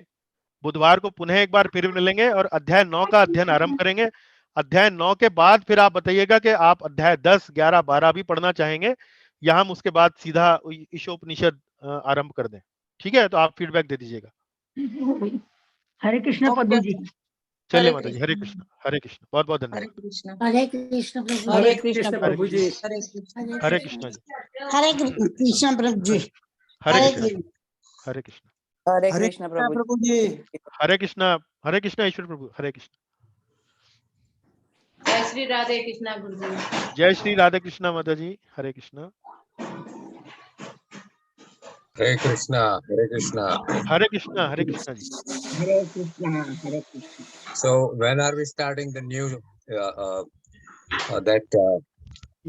Speaker 1: बुधवार को पुनः एक बार फिर मिलेंगे और अध्याय 9 का अध्ययन आरंभ करेंगे। अध्याय 9 के बाद फिर आप बताइएगा कि आप अध्याय 10, 11, 12 भी पढ़ना चाहेंगे, या हम उसके बाद सीधा ईशोपनिषद आरंभ कर दें। ठीक है, तो आप फीडबैक दे दीजिएगा।
Speaker 2: हरे कृष्ण प्रभु जी।
Speaker 1: चलिए माता जी, हरे कृष्ण, बहुत बहुत धन्यवाद।
Speaker 4: हरे कृष्ण प्रभु।
Speaker 3: हरे कृष्ण प्रभु जी।
Speaker 1: हरे कृष्ण जी।
Speaker 5: हरे कृष्ण प्रभु जी।
Speaker 1: हरे कृष्ण, हरे कृष्ण,
Speaker 6: हरे कृष्ण प्रभु जी।
Speaker 1: हरे कृष्ण ईश्वर प्रभु, हरे कृष्ण।
Speaker 4: जय श्री राधे कृष्णा गुरु जी।
Speaker 1: जय श्री राधे कृष्णा माता जी, हरे कृष्ण।
Speaker 7: हरे कृष्णा, हरे कृष्णा।
Speaker 1: हरे कृष्णा, हरे कृष्णा जी।
Speaker 2: हरे कृष्ण, हरे Krishna.
Speaker 7: So when are we starting the new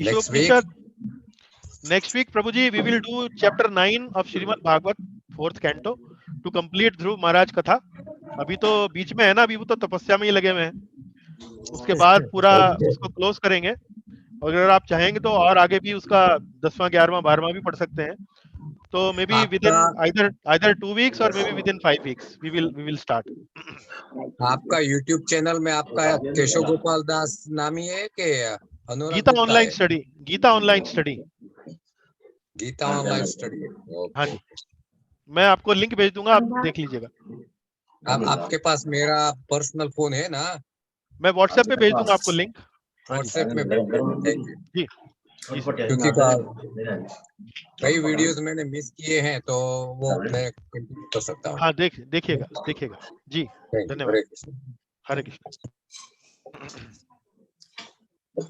Speaker 7: next week?
Speaker 1: Next week, Prabhuji, we will do chapter 9 of Srimad Bhagavad, 4th canto, to complete Dhruv Maharaj कथा। अभी तो बीच में है ना, अभी वो तो तपस्या में ही लगे हुए हैं। उसके बाद पूरा उसको क्लोज करेंगे, और अगर आप चाहेंगे तो और आगे भी उसका 10वां, 11वां, 12वां भी पढ़ सकते हैं। तो may be with in either 2 weeks or maybe within 5 weeks we will start.
Speaker 7: आपका YouTube चैनल में आपका केशव गोपाल दास नामी है कि अनुराग
Speaker 1: गीता
Speaker 7: गुप्ता
Speaker 1: ऑनलाइन
Speaker 7: है?
Speaker 1: Study, Geeta online study.
Speaker 7: Geeta online study.
Speaker 1: हाँ जी, मैं आपको लिंक भेज दूंगा, आप देख लीजिएगा।
Speaker 7: आपके पास मेरा पर्सनल फोन है ना?
Speaker 1: मैं व्हाट्सएप पे भेज दूंगा आपको लिंक।
Speaker 7: व्हाट्सएप में थैंक यू।
Speaker 1: जी जी सर।
Speaker 7: क्योंकि कई वीडियोस मैंने मिस किए हैं तो वो मैं कंटिन्यू कर सकता हूँ।
Speaker 1: हाँ देखिएगा जी,
Speaker 7: Thank you.
Speaker 1: धन्यवाद।
Speaker 7: हरे कृष्ण।
Speaker 1: हरे कृष्ण।